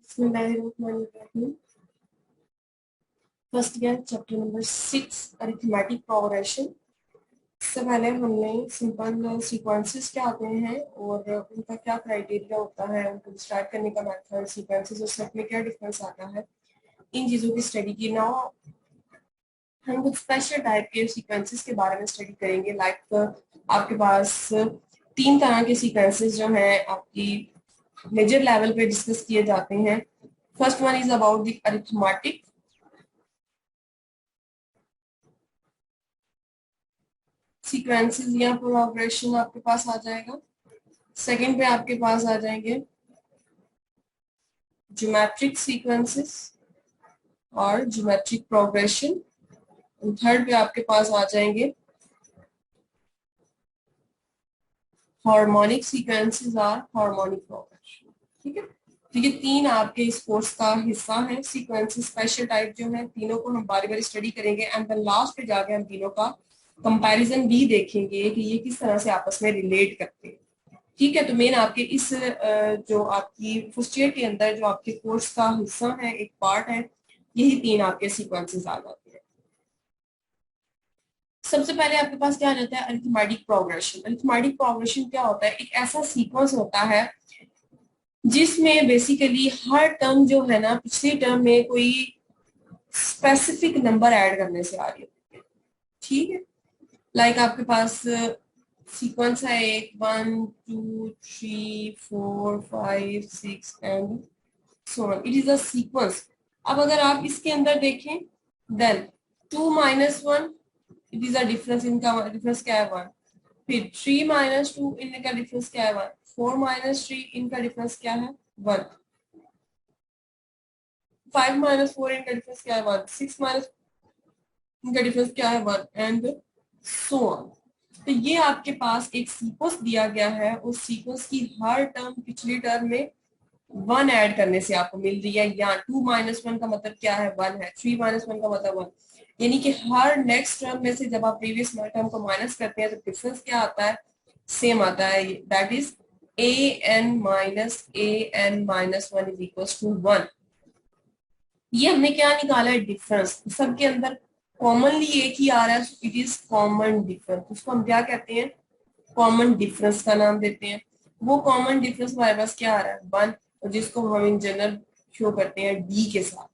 बिस्मिल्लाहिर्रहमानिर्रहीम। First year chapter number 6 arithmetic progression. इससे पहले हमने सिंपल सीक्वेंसेस क्या आते हैं और उनका क्या क्राइटेरिया होता है, उनको स्टार्ट करने का मेथड, सीक्वेंसेस और सेट में क्या डिफरेंस आता है, इन चीज़ों की स्टडी की। नाउ हम कुछ स्पेशल टाइप के सीक्वेंसेस के बारे में स्टडी करेंगे। लाइक आपके पास 3 तरह के सीक्वेंसेस जो हैं आपकी मेजर लेवल पे डिस्कस किए जाते हैं। First one is about the arithmetic sequences या प्रोग्रेशन आपके पास आ जाएगा। सेकंड पे आपके पास आ जाएंगे ज्योमेट्रिक सीक्वेंसेस और ज्योमेट्रिक प्रोग्रेशन। थर्ड पे आपके पास आ जाएंगे हार्मोनिक सीक्वेंसेस और हार्मोनिक प्रोग्रेशन। ठीक है, तो ये 3 आपके इस कोर्स का हिस्सा है। सीक्वेंसेस स्पेशल टाइप जो है, तीनों को हम बारी बारी स्टडी करेंगे एंड देन लास्ट पे जाके हम तीनों का कंपैरिजन भी देखेंगे कि ये किस तरह से आपस में रिलेट करते हैं। ठीक है, तो मेन आपके इस जो आपकी फर्स्ट ईयर के अंदर जो आपके कोर्स का हिस्सा है, एक पार्ट है, यही 3 आपके सीक्वेंसेस आ जाते हैं। सबसे पहले आपके पास क्या आ जाता है, अरिथमेटिक प्रोग्रेशन। अरिथमेटिक प्रोग्रेशन क्या होता है, एक ऐसा सीक्वेंस होता है जिसमें बेसिकली हर टर्म जो है ना, पिछली टर्म में कोई स्पेसिफिक नंबर ऐड करने से आ रही है। ठीक है, लाइक आपके पास सीक्वेंस है एक 1 2 3 4 5 6 and so on, it is a sequence. अब अगर आप इसके अंदर देखें, then 2 - 1 it is a difference, इनका डिफरेंस क्या है 1। फिर 3 - 2 इनका डिफरेंस क्या है 1। 4 - 3 इनका डिफरेंस क्या है 1। 5 - 4 इनका डिफरेंस क्या है 1। 6 माइनस इनका डिफरेंस क्या है 1 एंड सो ऑन। तो ये आपके पास एक सीक्वेंस दिया गया है, उस सीक्वेंस की हर टर्म पिछली टर्म में 1 ऐड करने से आपको मिल रही है। या 2 - 1 का मतलब क्या है 1 है, 3 - 1 का मतलब 1, यानी कि हर नेक्स्ट टर्म में से जब आप प्रीवियस टर्म को माइनस करते हैं तो डिफरेंस क्या आता है, सेम आता है। That is an minus an minus 1 is equal to 1। ये हमने क्या निकाला है, डिफरेंस। सबके अंदर कॉमनली एक ही आ रहा है, इट इज कॉमन डिफरेंस। उसको हम क्या कहते हैं, कॉमन डिफरेंस का नाम देते हैं। वो कॉमन डिफरेंस हमारे पास क्या आ रहा है 1, और जिसको हम इन जनरल शो करते हैं डी के साथ।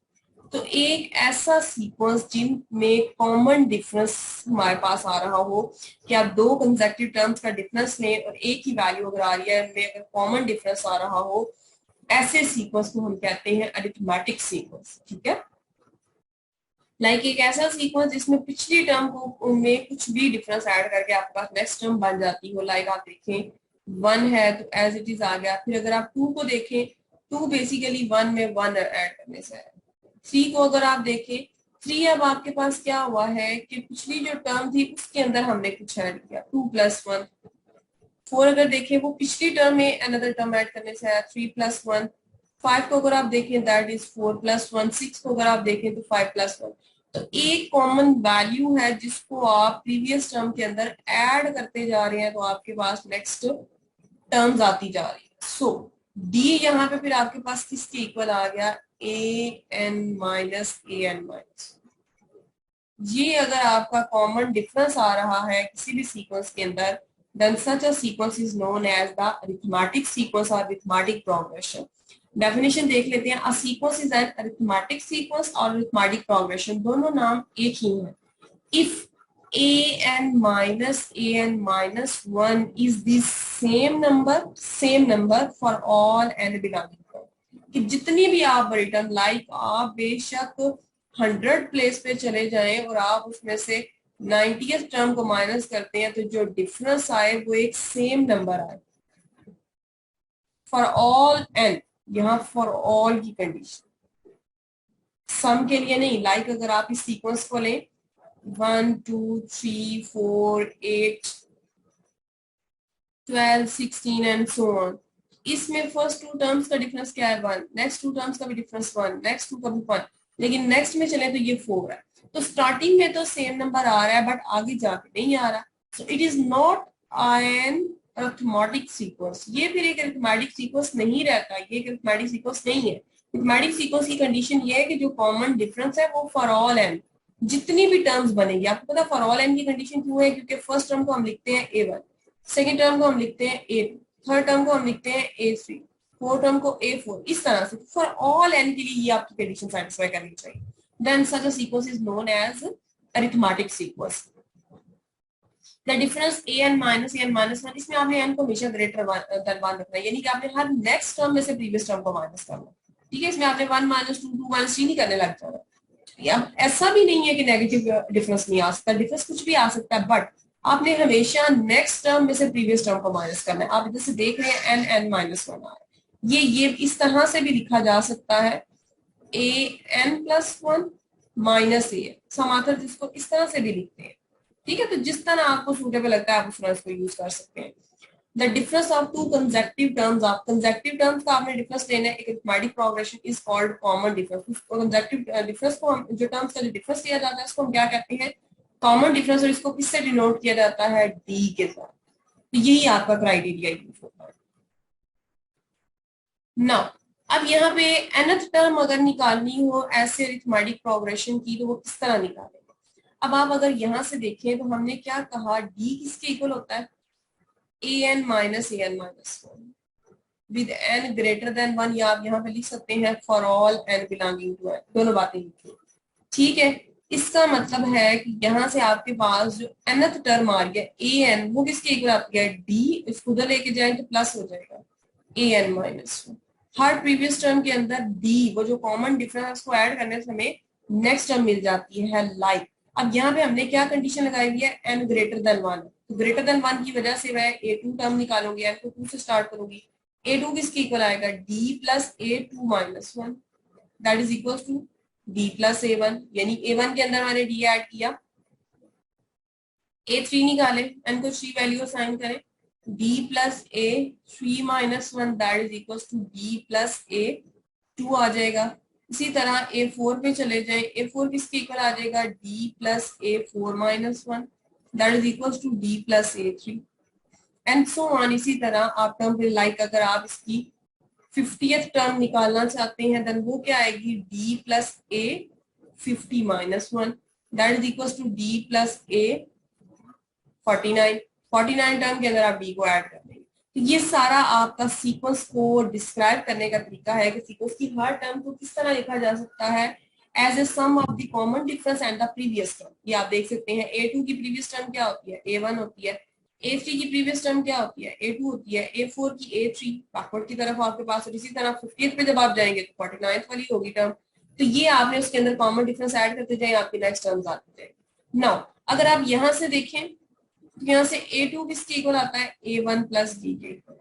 तो एक ऐसा सीक्वेंस जिनमें कॉमन डिफरेंस हमारे पास आ रहा हो, कि आप 2 कंसेक्टिव टर्म्स का डिफरेंस लें और एक ही वैल्यू अगर आ रही है, उनमें अगर कॉमन डिफरेंस आ रहा हो, ऐसे सीक्वेंस को हम कहते हैं अरिथमेटिक सीक्वेंस। ठीक है, लाइक एक ऐसा सीक्वेंस जिसमें पिछली टर्म को में कुछ भी डिफरेंस ऐड करके आपके पास नेक्स्ट टर्म बन जाती हो। लाइक आप देखें 1 है तो एज इट इज आ गया। फिर अगर आप 2 को देखें, 2 बेसिकली 1 में 1 ऐड करने से है। 3 को अगर आप देखें, 3 अब आपके पास क्या हुआ है कि पिछली जो टर्म थी उसके अंदर हमने कुछ ऐड किया, 2 + 1। 4 अगर देखें, वो पिछली टर्म में अनदर टर्म ऐड करने से आया, 3 + 1। 5 को अगर आप देखें, दैट इज 4 + 1। 6 को अगर आप देखें तो 5 + 1। तो एक कॉमन वैल्यू है जिसको आप प्रीवियस टर्म के अंदर ऐड करते जा रहे हैं, तो आपके पास नेक्स्ट टर्म्स आती जा रही है। सो डी यहाँ पे फिर आपके पास किसके इक्वल आ गया, an माइनस an माइनस। ये अगर आपका कॉमन डिफरेंस आ रहा है किसी भी सीक्वेंस के अंदर, then such a sequence is known as the arithmetic sequence or arithmetic progression. Definition देख लेते हैं। A sequence is an arithmetic sequence और arithmetic progression, दोनों नाम एक ही हैं। If an minus 1 is the same number for all n belonging to, कि जितनी भी आप बड़ी टर्म, लाइक आप बेशक 100 प्लेस पे चले जाएं और आप उसमें से 90th टर्म को माइनस करते हैं, तो जो डिफरेंस आए वो एक सेम नंबर आए फॉर ऑल एन। यहाँ फॉर ऑल की कंडीशन, सम के लिए नहीं। लाइक अगर आप इस सीक्वेंस को लें 1 2 3 4 8 12 16 एंड सो ऑन, इसमें फर्स्ट 2 टर्म्स का डिफरेंस क्या है 1, नेक्स्ट 2 टर्म्स का भी डिफरेंस 1, नेक्स्ट 2 का भी 1, लेकिन नेक्स्ट में चले तो ये 4 है। तो स्टार्टिंग में तो सेम नंबर आ रहा है बट आगे जाके नहीं आ रहा। सो it is not an arithmetic sequence. ये फिर एक अरिथमेटिक सीक्वेंस नहीं रहता, ये एक अरिथमेटिक सीक्वेंस नहीं है। अरिथमेटिक सीक्वेंस की कंडीशन ये है कि जो कॉमन डिफरेंस है वो फॉर ऑल एन, जितनी भी टर्म्स बनेगी, आपको पता फॉर ऑल एन की कंडीशन क्यों है, क्योंकि फर्स्ट टर्म को हम लिखते हैं A1, सेकंड टर्म को हम लिखते हैं A2, थर्ड टर्म को हम लिखते हैं A3, फोर्थ टर्म को A4, इस तरह से फॉर ऑल एन के लिए ये आपकी कंडीशन सेटिस्फाई करनी चाहिए। Then such a sequence is known as arithmetic sequence. The difference an-1, इसमें आपने n को हमेशा ग्रेटर देन 1 रखना है, यानी कि आपने हर नेक्स्ट टर्म में से प्रीवियस टर्म को माइनस करना। ठीक है, इसमें आपने 1 माइनस 2 2 माइनस 3 नहीं करने लग जाना। या ऐसा भी नहीं है कि नेगेटिव डिफरेंस नहीं आ सकता, डिफरेंस कुछ भी आ सकता है, बट आपने हमेशा नेक्स्ट टर्म में से प्रीवियस टर्म को माइनस करना है। आप इधर से देख रहे हैं n-1 आ रहा है, ये इस तरह से भी लिखा जा सकता है an+1 माइनस a, समांतर जिसको इस तरह से भी लिखते हैं। ठीक है, तो जिस तरह आपको सूटेबल लगता है आप उस तरह इसको यूज कर सकते हैं। The difference of two consecutive terms, आप कंसेक्टिव टर्म्स का आपने डिफरेंस लेना है, एक arithmetic progression is called common difference. Consecutive difference को हम जो टर्म्स का जो डिफरेंस लिया जाता है इसको हम क्या कहते हैं, कॉमन डिफरेंस, और इसको किससे डिनोट किया जाता है, डी के साथ। तो यही आपका क्राइटेरिया यूज होता है। नाउ अब यहाँ पे nth टर्म अगर निकालनी हो ऐसे अरिथमेटिक प्रोग्रेशन की तो वो किस तरह निकालेंगे। अब आप अगर यहाँ से देखें तो हमने क्या कहा, डी किसके इक्वल होता है, an-1 with n greater than 1, या आप यहाँ पे लिख सकते हैं for all n belonging to n, दोनों बातें लिखी। ठीक है, इसका मतलब है कि यहाँ से आपके पास जो nth टर्म आ गया an, वो किसके इक्वल आ गया, d, इसको उधर लेके जाए तो प्लस हो जाएगा an-1। हर प्रीवियस टर्म के अंदर d, वो जो कॉमन डिफरेंस को ऐड करने से हमें नेक्स्ट टर्म मिल जाती है लाइक। अब यहाँ पे हमने क्या कंडीशन लगाई हुई है, n ग्रेटर देन 1, तो ग्रेटर देन 1 की वजह से मैं a2 टर्म निकालूंगी, n को 2 से स्टार्ट करूंगी। a2 किसके इक्वल आएगा, d plus a2-1, that is equal to d plus a1, यानी a1 के अंदर मैंने d ऐड किया, a3 निकाले, n को 3 वैल्यू असाइन करें, d plus a3-1 that is equal to d plus a2 आ जाएगा। इसी तरह a4 पे चले जाए, a4 किसके इक्वल आ जाएगा, d plus a4-1 that is equal to d plus a3 and so on. इसी तरह आप टर्म पे लाइक अगर आप इसकी 50th टर्म निकालना चाहते हैं देन वो क्या आएगी, d plus a50-1 that is equal to d plus a49 term के अंदर आप d को ऐड कर देंगे। तो ये सारा आपका सीक्वेंस को डिस्क्राइब करने का तरीका है कि सीक्वेंस की हर टर्म को किस तरह लिखा जा सकता है, as a sum of the common difference and the previous term. ये आप देख सकते हैं a2 की प्रीवियस टर्म क्या होती है, a1 होती है, a3 की प्रीवियस टर्म क्या होती है, a2 होती है, a4 की a3 बैकवर्ड की तरफ आपके पास, और इसी तरह 50th पे जब आप जाएंगे तो 49th वाली होगी टर्म। तो ये आपने उसके अंदर कॉमन डिफरेंस ऐड करते जाए, आपके नेक्स्ट टर्म्स आते जाएंगे। नाउ अगर आप यहाँ से देखें तो यहाँ से a2 किसके इक्वल आता है, a1 प्लस d के इक्वल।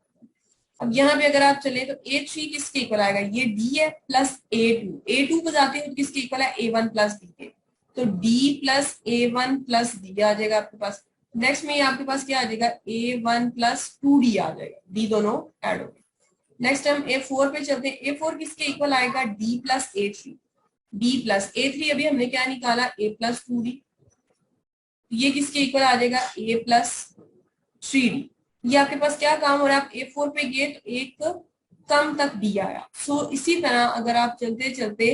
अब यहाँ पे अगर आप चले तो a3 किसके इक्वल आएगा, ये d है प्लस a2 पे जाते हैं तो किसके इक्वल है, a1 प्लस d के, तो d plus a1 plus d आ जाएगा आपके पास। नेक्स्ट में आपके पास क्या आ जाएगा, a1 प्लस 2d आ जाएगा, d दोनों ऐड हो गए। नेक्स्ट हम a4 पे चलते हैं, a4 किसके इक्वल आएगा, d प्लस a3 अभी हमने क्या निकाला, a प्लस 2d, ये किसके इक्वल आ जाएगा, a प्लस 3d। ये आपके पास क्या काम हो रहा है, आप a4 पे गए तो एक कम तक d आया। सो इसी तरह अगर आप चलते चलते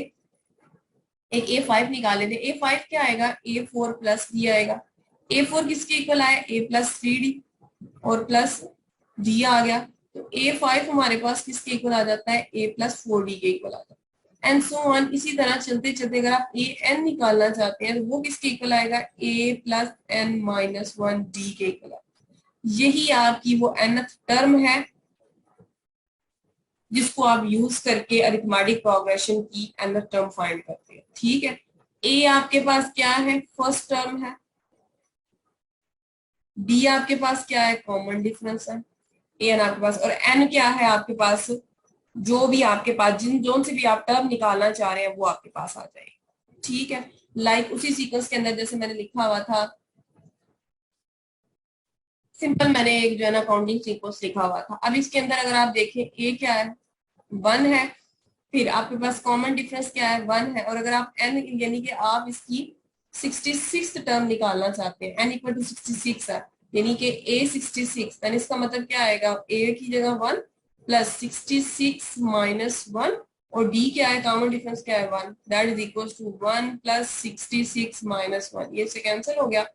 एक a5 निकाले थे, a5 क्या आएगा, a4 प्लस d आएगा। a4 किसके इक्वल आया, a प्लस 3d और प्लस d आ गया, तो a5 हमारे पास किसके इक्वल आ जाता है, a प्लस 4d के इक्वल आ जाता है एंड सो ऑन। इसी तरह चलते चलते अगर आप an निकालना चाहते हैं तो वो किसके इक्वल आएगा, a प्लस n-1 d के इक्वल आएगा। यही आपकी वो nth टर्म है जिसको आप यूज करके अरिथमेटिक प्रोग्रेशन की nth टर्म फाइंड करते हैं। ठीक है, a आपके पास क्या है, फर्स्ट टर्म है, d आपके पास क्या है, कॉमन डिफरेंस है, an आपके पास, और n क्या है आपके पास, जो भी आपके पास जोन से भी आप टर्म निकालना चाह रहे हैं वो आपके पास आ जाएगी। ठीक है, लाइक उसी सीक्वेंस के अंदर जैसे मैंने लिखा हुआ था, सिंपल मैंने एक जो है ना काउंटिंग सीक्वेंस लिखा हुआ था। अब इसके अंदर अगर आप देखें a क्या है, 1 है, फिर आपके पास कॉमन डिफरेंस क्या है, 1 है, और अगर आप n यानी कि आप इसकी 66th टर्म निकालना चाहते हैं, n इक्वल टू 66 है, यानी कि a 66, यानी इसका मतलब क्या आएगा, a की जगह 1 प्लस 66 माइनस 1 और डी क्या है, कॉमन डिफरेंस क्या है 1, that is equal to 1 plus 66 minus 1, ये से कैंसिल हो गया।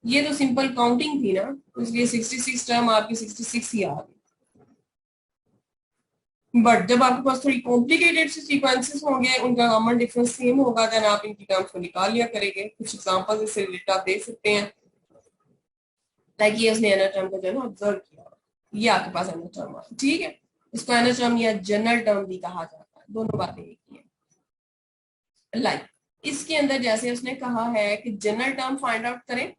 ये तो सिंपल काउंटिंग थी ना, तो इसलिए 66 टर्म आपकी 66 ही आ गई। बट जब आपके पास थोड़ी कॉम्प्लिकेटेड से सीक्वेंसेस होंगे, उनका कॉमन डिफरेंस सेम होगा, देन आप इनकी टर्म्स को निकाल लिया करेंगे। कुछ एग्जांपल्स इससे रिलेटेड आप देख सकते हैं। लाइक ये उसने एनर टर्म को जो है ना ऑब्जर्व किया, ये आपके पास एनर टर्म है, ठीक है। इसको एनर टर्म या जनरल टर्म भी कहा जाता है, दोनों बातें एक ही है। लाइक इसके अंदर जैसे उसने कहा है कि जनरल टर्म फाइंड आउट करें।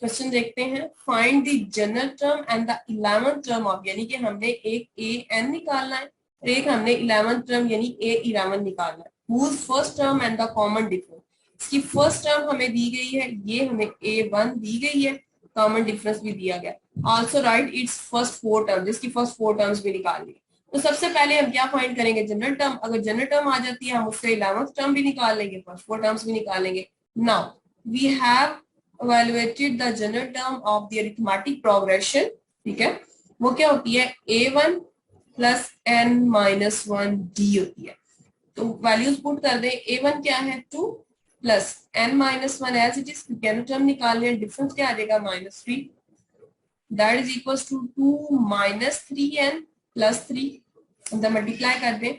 क्वेश्चन देखते हैं, find the general term and the 11th term of, यानी कि हमने एक ए एन निकालना है और एक हमने 11th टर्म यानी ए 11 निकालना है। Whose first term and the common difference, इसकी फर्स्ट टर्म हमें दी गई है, ये हमें A1 दी गई है, कॉमन डिफरेंस भी दिया गया। Also right it's first 4 term, जिसकी फर्स्ट 4 टर्म्स भी निकालनी है। तो सबसे पहले हम क्या फाइंड करेंगे, जनरल टर्म। अगर जनरल टर्म आ जाती है हम उससे 11th टर्म भी निकाल लेंगे, फर्स्ट 4 टर्म्स भी निकाल लेंगे। Now we have evaluated the general term of the arithmetic progression, ठीक है। वो क्या होती है, A1 plus n minus 1 D होती है। तो वैल्यूज पुट कर दें, A1 क्या है 2 plus n minus 1 as it is, क्योंकि टर्म निकालने हैं, डिफरेंस क्या आ जाएगा -3, that is equal to 2 minus 3n plus 3, अंदर मल्टीप्लाई कर दें।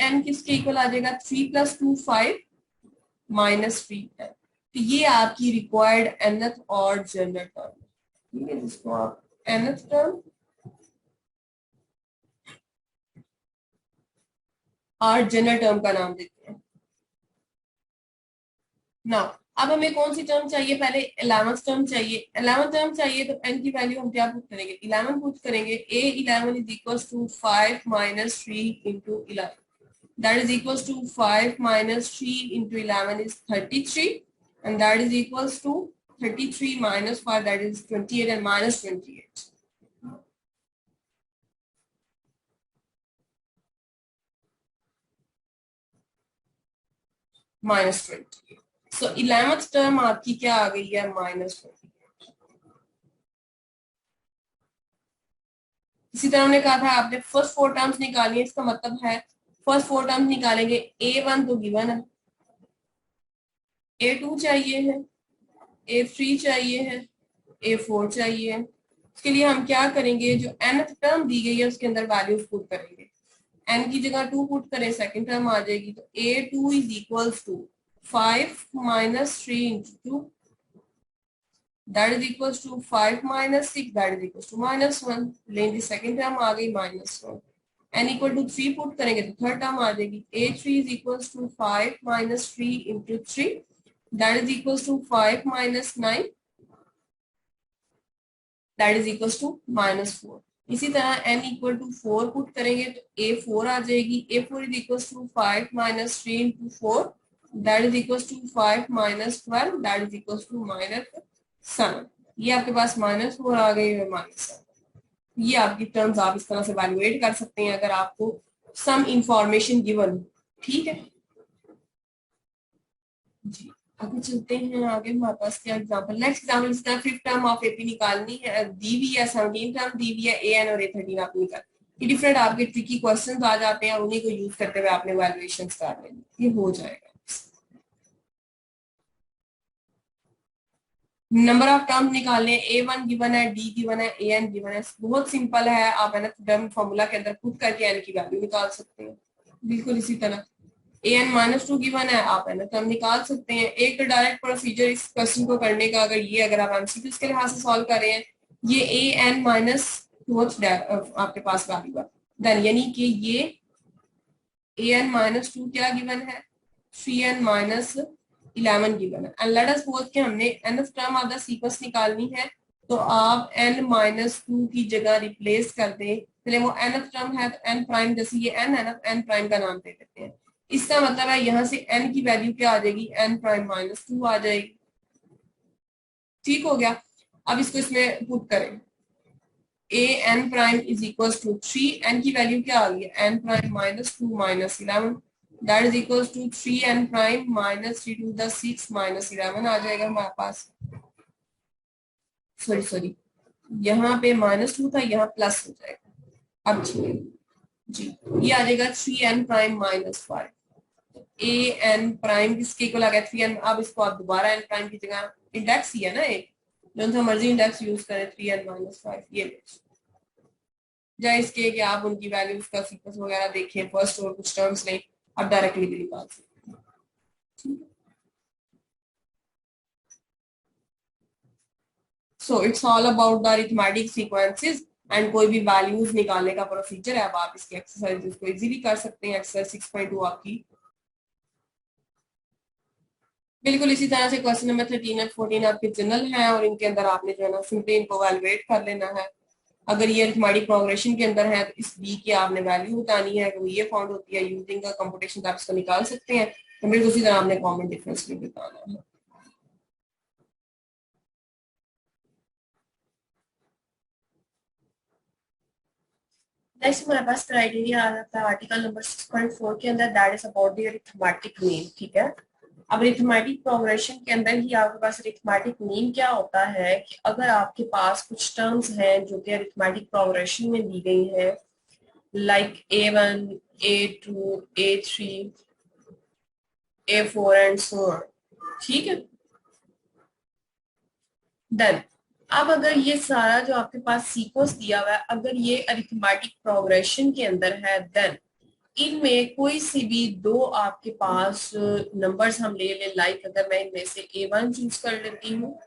an किसके इक्वल आ जाएगा, 3 प्लस 2 5 माइनस 3, तो ये आपकी रिक्वायर्ड nth और जनरल टर्म, ठीक है, जिसको आप nth टर्म और जनरल टर्म का नाम देते हैं। नाउ अब हमें कौन सी टर्म चाहिए, पहले 11th टर्म चाहिए। 11th टर्म चाहिए तो n की वैल्यू हम क्या पुट करेंगे, 11 पुट करेंगे। A11 is equal to 5 minus 3 into 11, that is equal to 5 minus 3 into 11 is 33, and that is equals to 33 minus 5, that is 28, and minus 28. Minus 28. So 11th term आपकी क्या आ गई है, minus 28। इसी तरह हमने कहा था आपने फर्स्ट 4 टर्म्स निकाली है, इसका मतलब है फर्स्ट 4 टर्म्स निकालेंगे। A1 तो गिवन है, A2 चाहिए है, A3 चाहिए है, A4 चाहिए है। इसके लिए हम क्या करेंगे, जो nth टर्म दी गई है उसके अंदर वैल्यूज पुट करेंगे। n की जगह 2 पुट करें, सेकंड टर्म आ जाएगी। तो A2 is equals to 5 minus 3 into 2, that is equals to 5 minus 6, that is equals to -1। लेंगे सेकंड टर्म आ गई -1। n इक्वल टू 3 पुट करेंगे तो थर्ड टर्म आ जाएगी। A3 is equals to 5 minus 3 into 3, that is equals to 5 minus 9, that is equals to -4। इसी तरह n equal to 4 put करेंगे तो A4 आ जाएगी। A4 is equals to 5 minus 3 into 4, that is equals to 5 minus 12, that is equals to -7। ये आपके पास -4 आ गई है, -7। ये आपकी टर्म्स आप इस तरह से वैल्यूएट कर सकते हैं अगर आपको सम इंफॉर्मेशन गिवन, ठीक है जी। आगे चलते हैं, आगे हमारे पास क्या एग्जांपल, नेक्स्ट एग्जांपल इसका फिफ्थ टर्म ऑफ एपी निकालनी है, दी हुई है 17 टर्म दी हुई है, एन और A13 आप निकाल। ये डिफरेंट आपके ट्रिकी क्वेश्चंस आ जाते हैं, उन्हीं को यूज करते हुए आपने वैल्यूएशंस कर लेनी, ये हो जाएगा। नंबर ऑफ टर्म्स निकालने, A1 गिवन है, D गिवन है, AN गिवन है। बहुत सिंपल है, आप है ना टर्म फॉर्मूला के अंदर पुट करके n की वैल्यू निकाल सकते हैं। बिल्कुल इसी तरह an-2 गिवन है, आप है ना टर्म निकाल सकते हैं। एक डायरेक्ट प्रोसीजर इस क्वेश्चन को करने का, अगर आप एमसीक्यूज के लिहाज से सॉल्व कर रहे हैं, ये an माइनस आपके पास वैल्यू है, देन यानी कि ये an-2 क्या गिवन है, 3n माइनस 11 गिवन है। एंड लेट अस सपोज कि हमने nth term of the sequence निकालनी है, तो आप n-2 की जगह रिप्लेस कर दें। चलिए वो nth टर्म है तो n प्राइम, जैसे ये n है ना, n प्राइम का नाम दे देते हैं। इसका मतलब है यहाँ से n की वैल्यू क्या आ जाएगी, n प्राइम -2 आ जाएगी। ठीक हो गया। अब इसको इसमें पुट करें, an prime is equal to 3, n की वैल्यू क्या आ गई है, n prime -2 minus 11, that is equal to 3n prime -3 to the 6 -11 आ जाएगा हमारे पास। सॉरी यहाँ पे -2 था, यहाँ प्लस हो जाएगा। अब जी, ये आ जाएगा 3n prime minus 5। A N prime किसके इक्वल आ गया 3n। अब इसको आप दोबारा एन प्राइम की जगह इंडेक्स ही है ना एक, जो सा मर्जी इंडेक्स यूज करें 3n माइनस 5 ये जाए इसके कि आप उनकी वैल्यूज का सीक्वेंस वगैरह देखें फर्स्ट और कुछ टर्म्स नहीं, आप डायरेक्टली भी निकाल सकते हैं। So it's all about the arithmetic sequences and कोई भी वैल्यूज निकालने का प्रोसीजर है। अब आप इसकी एक्सरसाइजेस को इजीली कर सकते हैं। एक्सरसाइज 6.2 आपकी बिल्कुल इसी तरह से क्वेश्चन नंबर 13 और 14 आपके जनरल हैं और इनके अंदर आपने जो है ना सिंपली इनको वैल्यूएट कर लेना है। अगर ये अरिथमेटिक प्रोग्रेशन के अंदर है तो इस बी की आपने वैल्यू बतानी है, अगर ये फाउंड होती है यूजिंग कंप्यूटेशन आप इसको निकाल सकते हैं। तो बिल्कुल उसी तरह आपने कॉमन डिफरेंस भी बताना है। नेक्स्ट हमारे पास क्राइटेरिया आ जाता है आर्टिकल नंबर 6.4 के अंदर, that is about the arithmetic mean. ठीक है, अब अरिथमेटिक प्रोग्रेशन के अंदर ही आपके पास अरिथमेटिक मीन क्या होता है कि अगर आपके पास कुछ टर्म्स हैं जो कि अरिथमेटिक प्रोग्रेशन में दी गई हैं, like A1, A2, A3, A4 and so on, ठीक है। देन अब अगर ये सारा जो आपके पास सीक्वेंस दिया हुआ है अगर ये अरिथमेटिक प्रोग्रेशन के अंदर है, देन इनमें कोई सी भी दो आपके पास नंबर्स हम ले लें, लाइक अगर मैं इनमें से A1 चूज कर लेती हूँ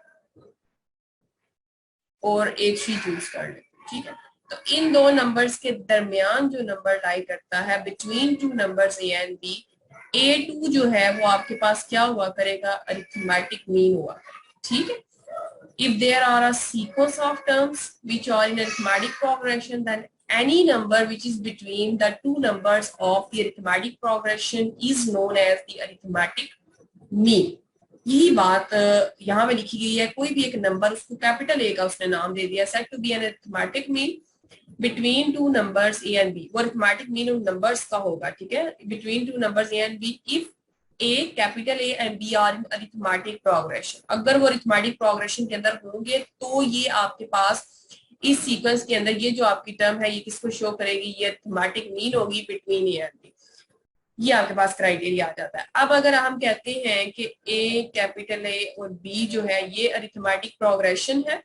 और A3 चूज कर लेती हूँ, ठीक है। तो इन दो नंबर्स के दरमियान जो नंबर लाई करता है between two numbers A and B, A2 जो है वो आपके पास क्या हुआ करेगा, अरिथमेटिक मीन हुआ करेगा, ठीक है। If there are a sequence of terms which are in arithmetic progression, then any number which is between the two numbers of the arithmetic progression is known as the arithmetic mean. यही बात यहाँ पे लिखी गई है। कोई भी एक नंबर उसको कैपिटल ए का उसने नाम दे दिया, set to be an arithmetic mean between two numbers A and B. वो अरिथमेटिक मीन उन नंबर्स का होगा, ठीक है, between two numbers A and B if A capital A and B are in arithmetic progression. अगर वो arithmetic progression के अंदर होंगे तो ये आपके पास इस सीक्वेंस के अंदर ये जो आपकी टर्म है ये किसको शो करेगी, ये अरिथमेटिक मीन होगी बिटवीन ए एंड बी। ये आपके पास क्राइटेरिया आ जाता है। अब अगर हम कहते हैं कि ए कैपिटल ए और बी जो है ये अरिथमेटिक प्रोग्रेशन है,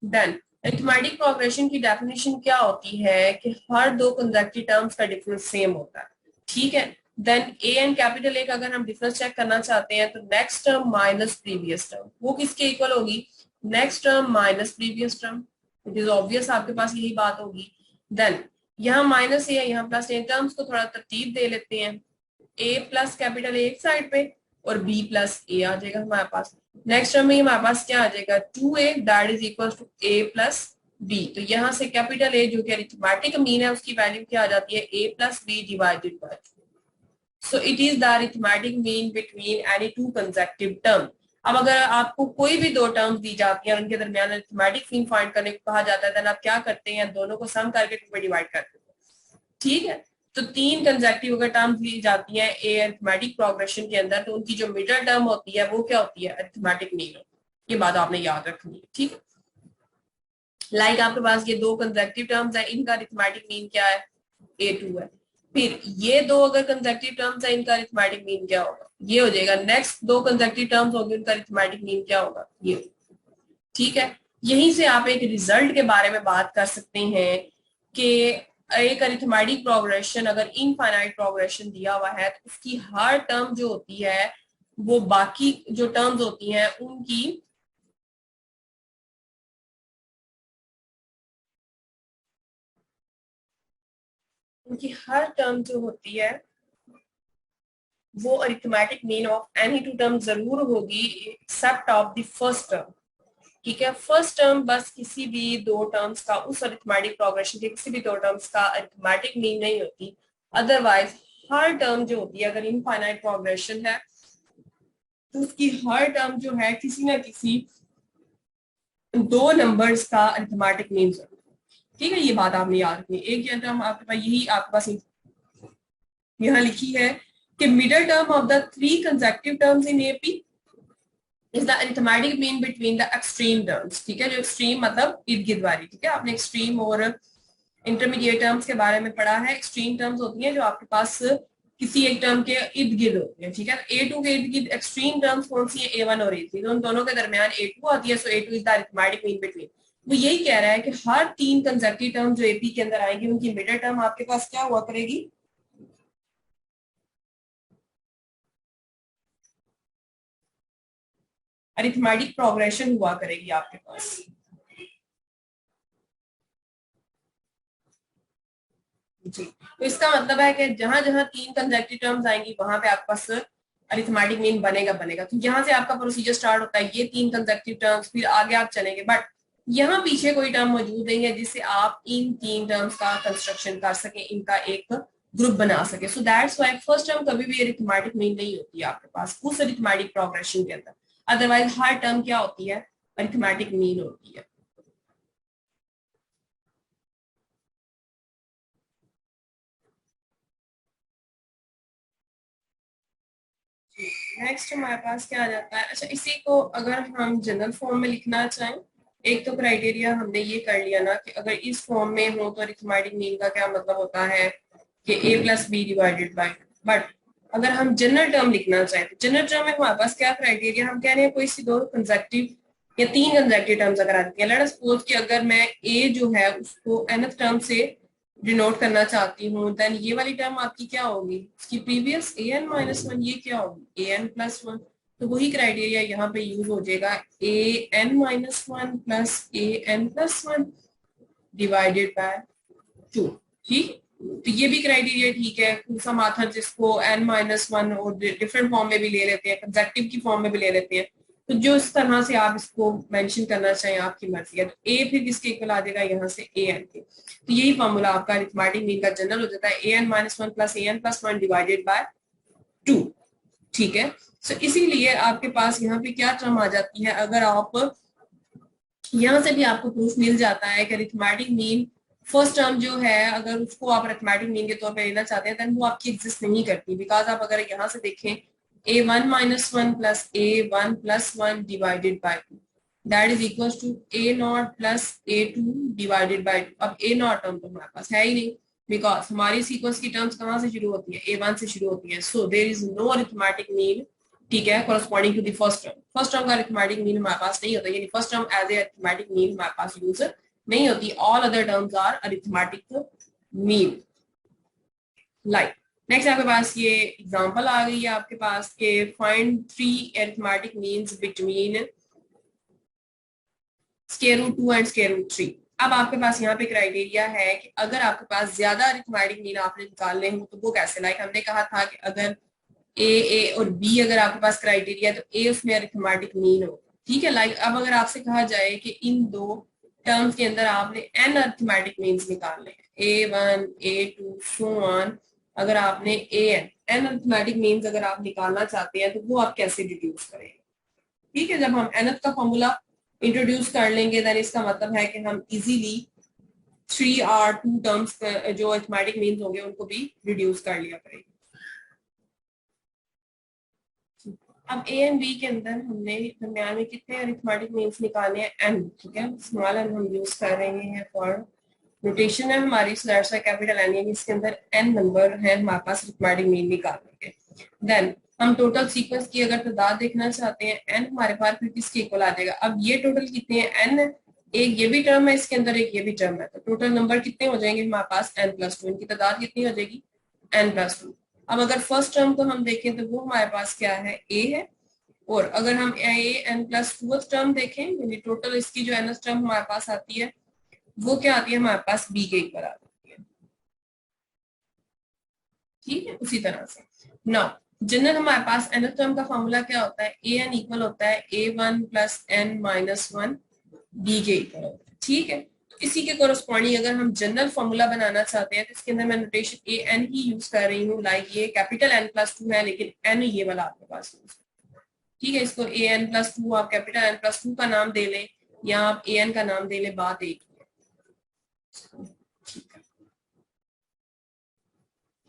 देन अरिथमेटिक प्रोग्रेशन की डेफिनेशन क्या होती है कि हर दो कंसेक्यूटिव टर्म्स का डिफरेंस सेम होता है, ठीक है। Then A and capital A का अगर हम डिफरेंस चेक करना चाहते हैं तो next term minus previous term वो किसके इक्वल होगी, next term minus previous term. It is obvious आपके पास यही बात होगी। देन यहाँ माइनस ए है यहाँ प्लस ए, टर्म्स को थोड़ा तरतीब दे लेते हैं, ए प्लस कैपिटल ए एक साइड पे और बी प्लस ए आ जाएगा हमारे पास। नेक्स्ट टर्म में हमारे पास क्या आ जाएगा, 2a that is equal to a plus B. तो यहाँ से कैपिटल ए जो कि अरिथमेटिक मीन है उसकी वैल्यू क्या आ जाती है, a plus B divided by 2। So it is the arithmetic mean between any two consecutive term. अब अगर आपको कोई भी दो टर्म्स दी जाती है और उनके दरमियान अरिथमेटिक मीन फाइंड करने को कहा जाता है, देन आप क्या करते हैं, दोनों को सम करके 2 में डिवाइड करते हैं, ठीक है। तो तीन कंसेक्यूटिव अगर टर्म्स दी जाती हैं ए अरिथमेटिक प्रोग्रेशन के अंदर तो उनकी जो मिडल टर्म होती है वो क्या होती है, अरिथमेटिक मीन होती है। ये बात आपने याद रखनी है, ठीक है। लाइक आपके पास ये दो कंसेक्यूटिव टर्म्स है, इनका अरिथमेटिक मीन क्या है, A2 है। फिर ये दो अगर कंसेक्यूटिव टर्म्स है इनका अरिथमेटिक मीन क्या होगा, ये हो जाएगा। नेक्स्ट दो कंसेक्यूटिव टर्म्स होंगे उनका अरिथमेटिक मीन क्या होगा, ये, ठीक है। यहीं से आप एक रिजल्ट के बारे में बात कर सकते हैं कि एक अरिथमेटिक प्रोग्रेशन अगर इनफाइनाइट प्रोग्रेशन दिया हुआ है तो उसकी हर टर्म जो होती है वो बाकी जो टर्म्स होती हैं उनकी हर टर्म जो होती है वो arithmetic mean of any two term जरूर होगी except of the first term, ठीक है। फर्स्ट टर्म बस किसी भी दो टर्म्स का, उस अरिथमेटिक प्रोग्रेशन के किसी भी दो टर्म्स का अरिथमेटिक मीन नहीं होती। अदरवाइज हर टर्म जो होती है अगर इनफाइनाइट प्रोग्रेशन है तो उसकी हर टर्म जो है किसी ना किसी दो नंबर्स का अरिथमेटिक मीन जरूर, ठीक है। ये बात आपने याद रखनी। एक ये टर्म आपके पास यही आपके पास यहाँ लिखी है कि middle term of the 3 consecutive terms in AP is the arithmetic mean between the extreme terms. ठीक है, जो एक्सट्रीम मतलब इर्द गिर्द वाली। ठीक है, आपने एक्सट्रीम और इंटरमीडिएट टर्म्स के बारे में पढ़ा है। एक्सट्रीम टर्म्स होती हैं जो आपके पास किसी एक टर्म के इर्द गिर्द होती है। ठीक है, A2 के इर्द गिर्द एक्सट्रीम टर्म्स कौन सी है? A1 और A3। तो उन दोनों के दरमियान A2 आती है, सो A2 is the arithmetic mean between. वो यही कह रहा है कि हर 3 कंसेक्यूटिव टर्म जो AP के अंदर आएंगी उनकी मिडिल टर्म आपके पास क्या हुआ करेगी? अरिथमेटिक प्रोग्रेशन हुआ करेगी आपके पास। जी, तो इसका मतलब है कि जहां जहां 3 कंसेक्यूटिव टर्म्स आएंगी वहां पे आपके पास अरिथमेटिक मीन बनेगा बनेगा। तो यहाँ से आपका प्रोसीजर स्टार्ट होता है, ये 3 कंसेक्यूटिव टर्म्स, फिर आगे आप चलेंगे, बट यहाँ पीछे कोई टर्म मौजूद नहीं है जिससे आप इन 3 टर्म्स का कंस्ट्रक्शन कर सके, इनका एक ग्रुप बना सके। सो दैट्स व्हाई फर्स्ट टर्म कभी भी अरिथमेटिक मीन नहीं होती है आपके पास उस अरिथमेटिक प्रोग्रेशन के अंदर। अदरवाइज हर टर्म क्या होती है? अरिथमेटिक मीन होती है। नेक्स्ट हमारे पास क्या आ जाता है? अच्छा, इसी को अगर हम जनरल फॉर्म में लिखना चाहें, एक तो क्राइटेरिया हमने ये कर लिया ना कि अगर इस फॉर्म में हो तो अरिथमेटिक मीन का क्या मतलब होता है कि A+B डिवाइडेड बाय। बट अगर हम जनरल टर्म लिखना चाहें तो जनरल टर्म में हमारे पास क्या क्राइटेरिया? हम कह रहे हैं कोई सी 2 कंसेक्यूटिव या 3 कंसेक्यूटिव टर्म्स अगर आती है, लेट अस सपोज कि अगर मैं A जो है उसको nth टर्म से डिनोट करना चाहती हूँ, देन ये वाली टर्म आपकी क्या होगी? इसकी प्रीवियस an-1, ये क्या होगी? an+1। तो वही क्राइटेरिया यहाँ पे यूज हो जाएगा, an-1 plus an+1 divided by 2। ठीक, तो ये भी क्राइटेरिया ठीक है। सम ऑथर जिसको n-1 और डिफरेंट फॉर्म में भी ले लेते हैं, कंसेक्टिव की फॉर्म में भी ले लेते हैं। तो जो इस तरह से आप इसको मेंशन करना चाहें आपकी मर्जी है। तो A फिर किसके इक्वल आ जाएगा? यहाँ से an के। तो यही फॉर्मूला आपका अरिथमेटिक मीन का जनरल हो जाता है, an-1 plus an+1 divided by 2। ठीक है, सो इसीलिए आपके पास यहाँ पे क्या टर्म आ जाती है? अगर आप यहाँ से भी आपको प्रूफ मिल जाता है कि अरिथमेटिक मीन फर्स्ट टर्म जो है अगर उसको आप अरिथमेटिक मीन के तौर पे लेना चाहते हैं देन वो आपकी एग्जिस्ट नहीं करती। बिकॉज आप अगर यहाँ से देखें A1-1 plus A1+1 divided by 2 that is equal to A0 plus A2 divided by 2। अब A0 टर्म तो हमारे पास है ही नहीं, बिकॉज हमारी सीक्वेंस की टर्म्स कहाँ से शुरू होती है? A1 से शुरू होती है। So there is no arithmetic mean, ठीक है, corresponding to the first term. First term का अरिथमेटिक मीन हमारे पास नहीं होता, यानी first term as a arithmetic mean हमारे पास यूज नहीं होती। All other terms are arithmetic mean. Like next आपके पास ये एग्जांपल आ गई है आपके पास के find 3 arithmetic means between square root 2 and square root 3। अब आपके पास यहाँ पे क्राइटेरिया है कि अगर आपके पास ज्यादा अरिथमेटिक मीन आपने निकालने हो तो वो कैसे? लाइक हमने कहा था कि अगर ए और बी अगर आपके पास क्राइटेरिया तो ए उसमें अरिथमेटिक मीन हो। ठीक है, लाइक अब अगर आपसे कहा जाए कि इन दो टर्म्स के अंदर आपने एन अरिथमेटिक मीन्स निकालने हैं, A1 A2 सो ऑन, अगर आपने एन अरिथमेटिक मीन्स अगर आप निकालना चाहते हैं तो वो आप कैसे डिड्यूस करेंगे? ठीक है, जब हम nth का फॉर्मूला इंट्रोड्यूस कर लेंगे देन इसका मतलब है कि हम इजीली 3 और 2 टर्म्स जो अरिथमेटिक मीन्स होंगे उनको भी रिड्यूस कर लिया करेंगे। अब ए एंड बी के अंदर हमने दरमियान में कितने अरिथमेटिक मीन्स निकाले हैं? एन। ठीक है, स्मॉल एन हम यूज कर रहे हैं फॉर नोटेशन है हमारी, so that's why capital N, यानी इसके अंदर एन नंबर है हमारे पास अरिथमेटिक मीन निकालने के। देन हम टोटल सीक्वेंस की अगर तादाद देखना चाहते हैं, एन हमारे पास फिर किसके इक्वल आ जाएगा? अब ये टोटल कितने हैं? एन, एक ये भी टर्म है इसके अंदर, एक ये भी टर्म है, तो टोटल नंबर कितने हो जाएंगे हमारे पास? n+2। इनकी तादाद कितनी हो जाएगी? n+2। अब अगर फर्स्ट टर्म को हम देखें तो वो हमारे पास क्या है? ए है। और अगर हम n+2 टर्म देखें, यानी टोटल इसकी जो n टर्म हमारे पास आती है वो क्या आती है? हमारे पास बी के इक्वल आ जाती है। ठीक है, उसी तरह से नाउ जनरल हमारे पास n टर्म का फॉर्मूला क्या होता है? ए एन इक्वल होता है A1 प्लस n-1 बी के इक्वल होता है। ठीक है, तो इसी के कोरस्पॉन्डिंग अगर हम जनरल फॉर्मूला बनाना चाहते हैं तो इसके अंदर मैं notation A N he use कर रही हूँ। लाइक ये कैपिटल n+2 है लेकिन n ये वाला आपके पास यूज। ठीक है, इसको an+2 आप कैपिटल n+2 का नाम दे लें या आप an का नाम दे लें, बात एक ही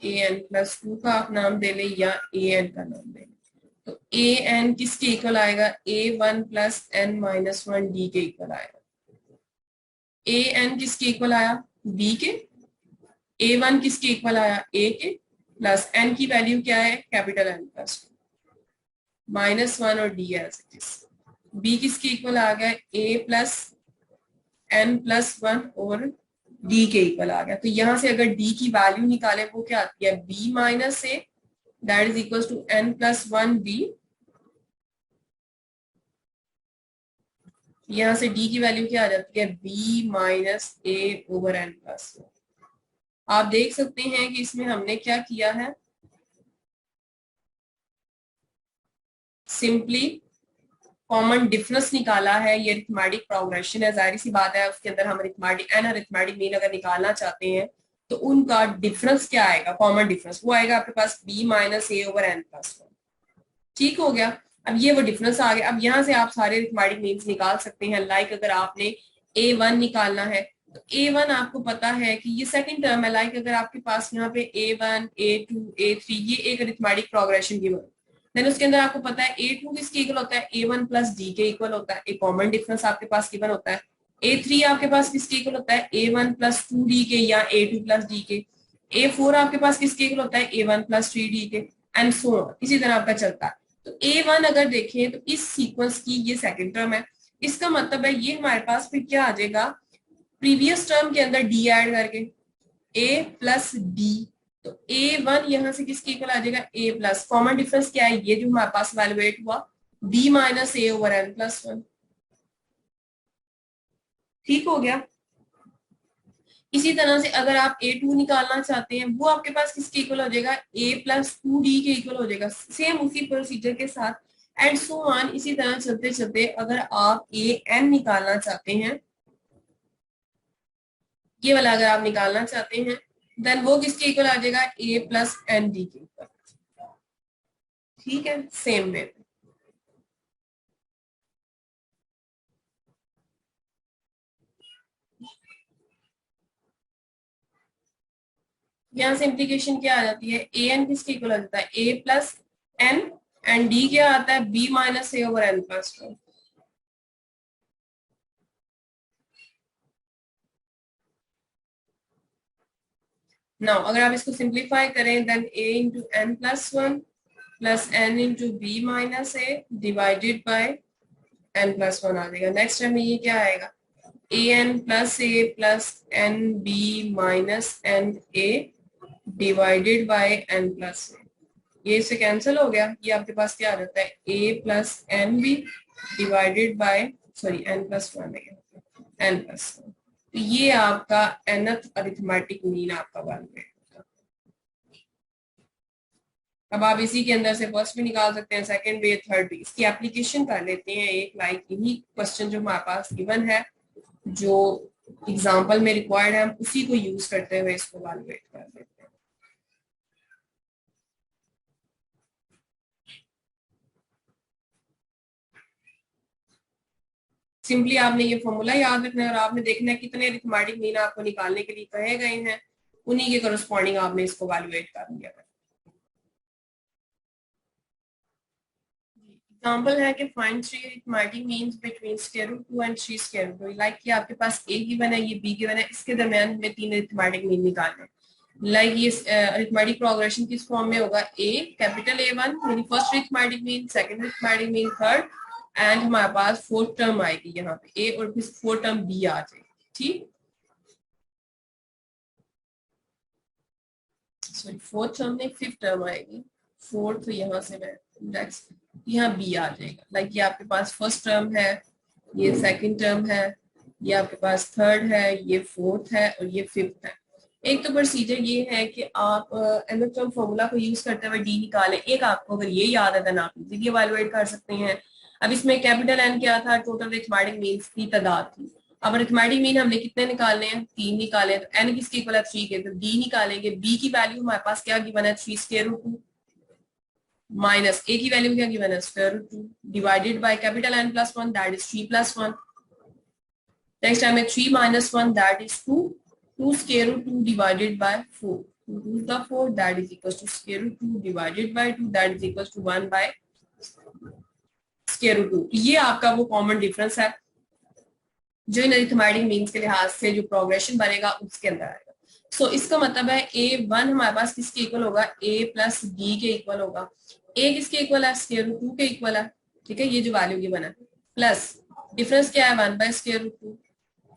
है। an+2 का आप नाम दे लें या an का नाम दे लें, तो ए एन किसके इक्वल आएगा, a one plus n minus one d के इक्वल आएगा। ए एन किसके इक्वल आया, बी के। ए वन किसके इक्वल आया, ए के, प्लस एन की वैल्यू क्या है, capital N plus minus one और d as it is. B किसके इक्वल आ गया, a plus n plus one और डी के इक्वल आ गया। तो यहां से अगर डी की वैल्यू निकाले वो क्या आती है, B minus A that is equal to N plus one B. यहां से डी की वैल्यू क्या आ जाती है, बी माइनस ए ओवर एन प्लस। आप देख सकते हैं कि इसमें हमने क्या किया है, सिंपली कॉमन डिफरेंस निकाला है। ये अरिथमेटिक प्रोग्रेशन है, जाहिर सी बात है उसके अंदर हम अरिथमेटिक एंड अरिथमेटिक मीन अगर निकालना चाहते हैं तो उनका डिफरेंस क्या आएगा, कॉमन डिफरेंस वो आएगा आपके पास बी माइनस ए ओवर एन प्लस वन। ठीक हो गया। अब ये वो डिफरेंस आ गया। अब यहाँ से आप सारे अरिथमेटिक मीन्स निकाल सकते हैं। लाइक अगर आपने ए वन निकालना है तो ए वन आपको पता है कि ये सेकंड टर्म है। लाइक अगर आपके पास यहाँ पे a one a two a three ये एक अरिथमेटिक प्रोग्रेशन गिवन, देन उसके अंदर आपको पता है ए टू किसके इक्वल होता है, ए वन प्लस डी के इक्वल होता है। एक कॉमन डिफरेंस आपके पास गिवन होता है। ए थ्री आपके पास किसके इक्वल होता है, a one plus two D के या ए टू प्लस डी के। ए फोर आपके पास किसके इक्वल होता है, a one plus three D के, एंड सो ऑन, इसी तरह आपका चलता है। तो ए वन अगर देखें तो इस सीक्वेंस की ये सेकंड टर्म है। इसका मतलब है ये हमारे पास फिर क्या आ जाएगा, प्रीवियस टर्म के अंदर डी ऐड करके ए प्लस डी। तो ए वन यहां से किसके इक्वल आ जाएगा, ए प्लस, कॉमन डिफरेंस क्या है, ये जो हमारे पास वैल्यूएट हुआ बी माइनस ए ओवर एन प्लस वन। ठीक हो गया। इसी तरह से अगर आप ए टू निकालना चाहते हैं वो आपके पास किसके इक्वल हो जाएगा, ए प्लस टू डी के इक्वल हो जाएगा, सेम उसी प्रोसीजर के साथ, एंड सो ऑन। इसी तरह चलते चलते अगर आप ए एन निकालना चाहते हैं, ये वाला अगर आप निकालना चाहते हैं, देन वो किसके इक्वल आ जाएगा, ए प्लस एन डी के इक्वल। ठीक है, सेम वे। यहां से इम्प्लीकेशन क्या आ जाती है, ए एन किसके इक्वल आ जाता है, a plus n, and d क्या आता है, बी माइनस ए over N plus one. Now अगर आप इसको सिंप्लीफाई करें, then a into n plus one plus n into b minus a divided by n plus one आ जाएगा। नेक्स्ट टाइम ये क्या आएगा, a n plus a plus n b minus n a divided by n plus a. ये इससे cancel हो गया, ये आपके पास क्या आ जाता है, a plus n b divided by, sorry n plus one है, एन प्लस वन। तो ये आपका nth अरिथमेटिक मीन आपका बन गया। अब आप इसी के अंदर से फर्स्ट भी निकाल सकते हैं, सेकंड भी, थर्ड भी। इसकी एप्लीकेशन कर लेते हैं एक, लाइक यही क्वेश्चन जो हमारे पास गिवन है, जो एग्जांपल में रिक्वायर्ड है, हम उसी को यूज करते हुए इसको इवैल्यूएट कर लेते हैं। सिंपली आपने ये फॉर्मूला याद रखना है और आपने देखना है कितने अरिथमेटिक मीन आपको निकालने के लिए कहे गए हैं, उन्हीं के करस्पॉन्डिंग आपने इसको इवैल्यूएट कर लिया है। एग्जांपल है कि find three arithmetic means between square root 2 and 3 square root 2। Like कि आपके पास ए गिवन है, ये बी गिवन है, इसके दरमियान में तीन अरिथमेटिक मीन निकालने हैं। लाइक ये अरिथमेटिक प्रोग्रेशन किस फॉर्म में होगा, ए कैपिटल ए वन यानी first arithmetic mean, second arithmetic mean, third, and हमारे पास फोर्थ टर्म आएगी यहाँ पे ए और फिर फोर्थ टर्म बी आ जाएगी। ठीक, सॉरी फोर्थ टर्म नहीं, फिफ्थ टर्म आएगी, फोर्थ तो यहाँ से मैं नेक्स्ट यहाँ बी आ जाएगा। लाइक ये आपके पास फर्स्ट टर्म है, ये सेकंड टर्म है, ये आपके पास थर्ड है, ये फोर्थ है और ये फिफ्थ है। एक तो प्रोसीजर ये है कि आप nth टर्म फॉर्मूला को यूज करते हुए डी निकालें। एक आपको अगर ये याद है देन आप इजीली इवैल्यूएट कर सकते हैं। अब इसमें कैपिटल एन क्या था, टोटल अरिथमेटिक मीन्स की तादाद थी। अब अरिथमेटिक मीन हमने कितने निकालने हैं, तीन निकाले, तो एन किसके इक्वल है, 3 के, तो डी निकालेंगे। बी की वैल्यू हमारे पास क्या गिवन है, 3 स्क्वायर रूट 2 माइनस ए की वैल्यू क्या गिवन है, square root 2 divided by capital N plus one that is 3 plus 1। Next time 3 minus 1 that is 2, 2 square root 2 divided by 4, 2 to the 4 that is equals to square root 2 divided by 2 that is equals to 1 by square root 2। ये आपका वो common difference है जो इन arithmetic means के लिहाज से जो progression बनेगा उसके अंदर आएगा। सो इसका मतलब है A1 हमारे पास किसके इक्वल होगा, A प्लस B के इक्वल होगा। A किसके इक्वल है, स्क्वायर रूट 2 के इक्वल है। ठीक है, ये जो वैल्यू ये बना प्लस डिफरेंस क्या है 1 बाय स्क्वायर रूट 2।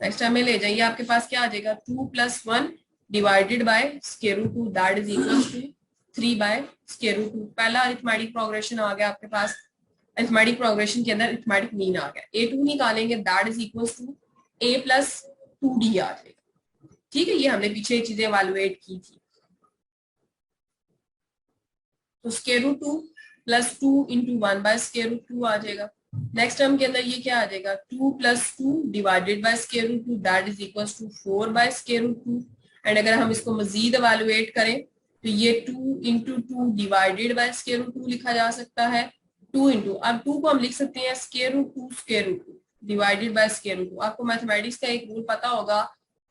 नेक्स्ट हमें ले जाइए, आपके पास क्या आ जाएगा 2 plus 1 divided by square root 2 that is equal to 3 by square root 2। पहला अरिथमेटिक प्रोग्रेशन आ गया आपके पास। अरिथमेटिक प्रोग्रेशन के अंदर अरिथमेटिक मीन आ गया, A2 निकालेंगे that is equal to A plus 2D आ जाएगा। ठीक है, ये हमने पीछे चीजें इवैल्यूएट की थी। तो square root 2 plus 2 into 1 by square root 2 आ जाएगा। नेक्स्ट टर्म के अंदर ये क्या आ जाएगा 2 plus 2 divided by square root 2 that is equal to 4 by square root 2। And अगर हम इसको मजीद इवैल्यूएट करें तो ये 2 into 2 divided by square root 2 लिखा जा सकता है। 2 इंटू, अब 2 को हम लिख सकते हैं square root 2 square root 2 divided by square root 2। आपको मैथमेटिक्स का एक रूल पता होगा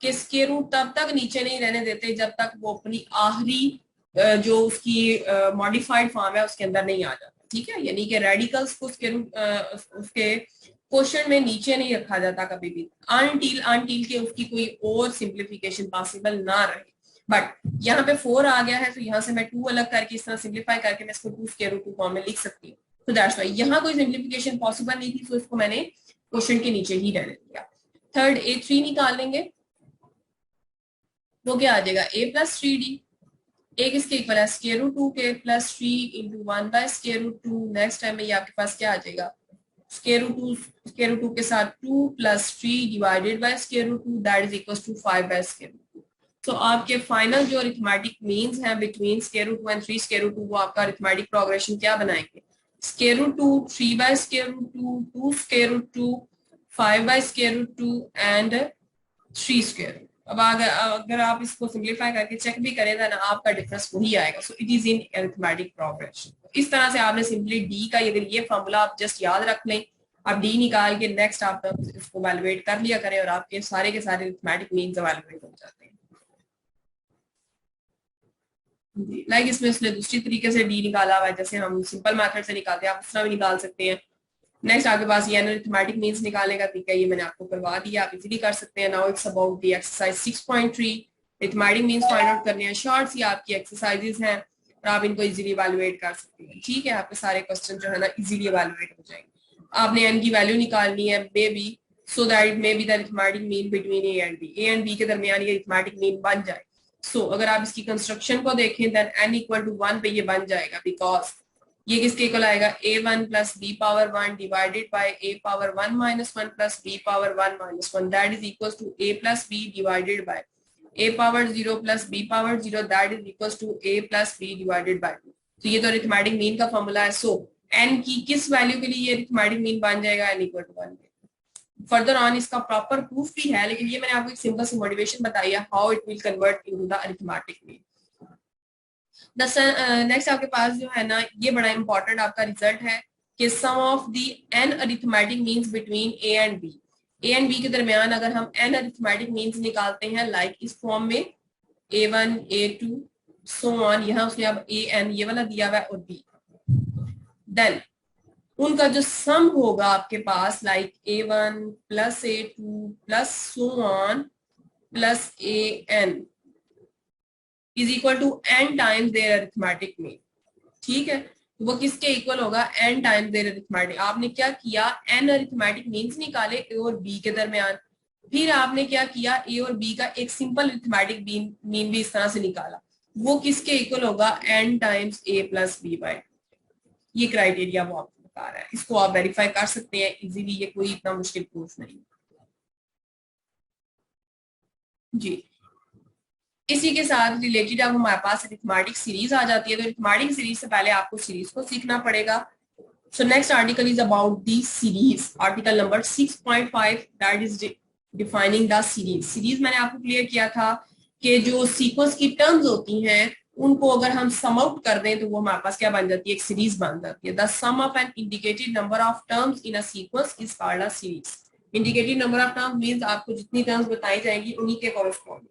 कि स्क्वायर रूट तब तक नीचे नहीं रहने देते जब तक वो अपनी आखिरी जो उसकी मॉडिफाइड फॉर्म है उसके अंदर नहीं आ जाता। ठीक है, यानी कि रेडिकल्स को उसके क्वेश्चन में नीचे नहीं रखा जाता कभी भी, अनटिल के उसकी कोई और सिंप्लीफिकेशन पॉसिबल ना रहे। बट यहाँ पे 4 आ गया है तो यहाँ से मैं 2 अलग करके इस तरह सिंप्लीफाई करके मैं इसको 2 स्क्वायर रूट 2 फॉर्म में लिख सकती हूँ। तो दैट्स व्हाई यहाँ कोई सिंप्लीफिकेशन पॉसिबल नहीं थी, तो इसको मैंने क्वेश्चन के नीचे ही रहने दिया। थर्ड A3 निकाल लेंगे, वो क्या आ जाएगा A प्लस 3D। A किसके इक्वल है स्क्वायर रूट 2 के plus 3 into 1 by square root 2। Next time में ये आपके पास क्या आ जाएगा स्क्वायर रूट 2 के साथ 2 plus 3 divided by square root 2 that is equal to 5 by square root 2। तो आपके फाइनल जो अरिथमेटिक मीन्स हैं between square root 2 and 3 square root 2 वो आपका अरिथमेटिक प्रोग्रेशन क्या बनाएंगे square root 2 3 by square root 2 2 square root 2 5 by square root 2 and 3 square. अब अगर आप इसको सिंप्लीफाई करके चेक भी करें ना आपका डिफरेंस वही आएगा। सो it is in arithmetic progression. इस तरह से आपने सिंपली डी का अगर ये फॉर्मूला आप जस्ट याद रख लें, आप डी निकाल के नेक्स्ट आप इसको वैल्यूएट कर लिया करें और आपके सारे के सारे अरिथमेटिक मीन्स वैल्यूएट हो जाते हैं। लाइक इसमें उसने दूसरी तरीके से डी निकाला हुआ है, जैसे हम सिंपल मेथड से निकालते हैं आप उस तरह भी निकाल सकते हैं। नेक्स्ट आपके पास ये अरिथमेटिक मीन्स निकालने का तरीका ये मैंने आपको करवा दिया, आप इजीली कर सकते हैं। Now it's about the exercise 6.3 arithmetic means find out करने हैं। शॉर्ट सी आपकी एक्सरसाइजेज हैं और आप इनको इजीली इवैल्यूएट कर सकते हैं। ठीक है, आपके सारे क्वेश्चन जो है ना इजीली इवैल्यूएट हो जाएंगे। आपने एन की वैल्यू निकालनी है may be, so that may be the arithmetic mean between A and B के दरमियान ये अरिथमेटिक मीन बन जाए। सो अगर आप इसकी कंस्ट्रक्शन को देखें देन n इक्वल टू 1 पे ये बन जाएगा, बिकॉज ये किसके इक्वल आएगा a1 plus b power 1 divided by a power 1 minus 1 plus b power 1 minus 1 that is equal to a plus b divided by a power 0 plus b power 0 that is equal to a plus b divided by 2। तो ये तो arithmetic mean का formula है। सो n की किस value के लिए ये अरिथमेटिक मीन बन जाएगा n equal to 1। Further on इसका प्रॉपर प्रूफ भी है, लेकिन ये मैंने आपको एक सिंपल सी मोटिवेशन बताई है how it will convert into the arithmetic mean. Next आपके पास जो है ना ये बड़ा इंपॉर्टेंट आपका रिजल्ट है कि sum of the n arithmetic means between a and b के दरमियान अगर हम n अरिथमेटिक मीन्स निकालते हैं लाइक इस फॉर्म में a1 a2 सो ऑन, यहाँ उसने अब an ये वाला दिया हुआ है और b, देन उनका जो सम होगा आपके पास like a1 plus a2 plus so on plus an is equal to n times their arithmetic mean. ठीक है, तो वो किसके इक्वल होगा n टाइम्स देयर अरिथमेटिक। आपने क्या किया n अरिथमेटिक मीन्स निकाले a और b के दरमियान, फिर आपने क्या किया a और b का एक सिंपल अरिथमेटिक मीन भी इस तरह से निकाला, वो किसके इक्वल होगा n times a plus b by. ये क्राइटेरिया वो आपको बता रहा है, इसको आप वेरीफाई कर सकते हैं इजीली, ये कोई इतना मुश्किल प्रूफ नहीं जी। इसी के साथ रिलेटेड अब हमारे पास अरिथमेटिक सीरीज आ जाती है, तो अरिथमेटिक सीरीज से पहले आपको सीरीज को सीखना पड़ेगा। So next article is about the series, article number 6.5 that is defining the series. Series मैंने आपको क्लियर किया था कि जो सीक्वेंस की टर्म्स होती हैं उनको अगर हम सम आउट कर दें तो वो हमारे पास क्या बन जाती है, एक सीरीज बन जाती है। The sum of an indicated number of terms in a sequence is called a series. Indicated number of terms means आपको जितनी टर्म्स बताई जाएंगी उन्हीं के कॉरेस्पॉन्डिंग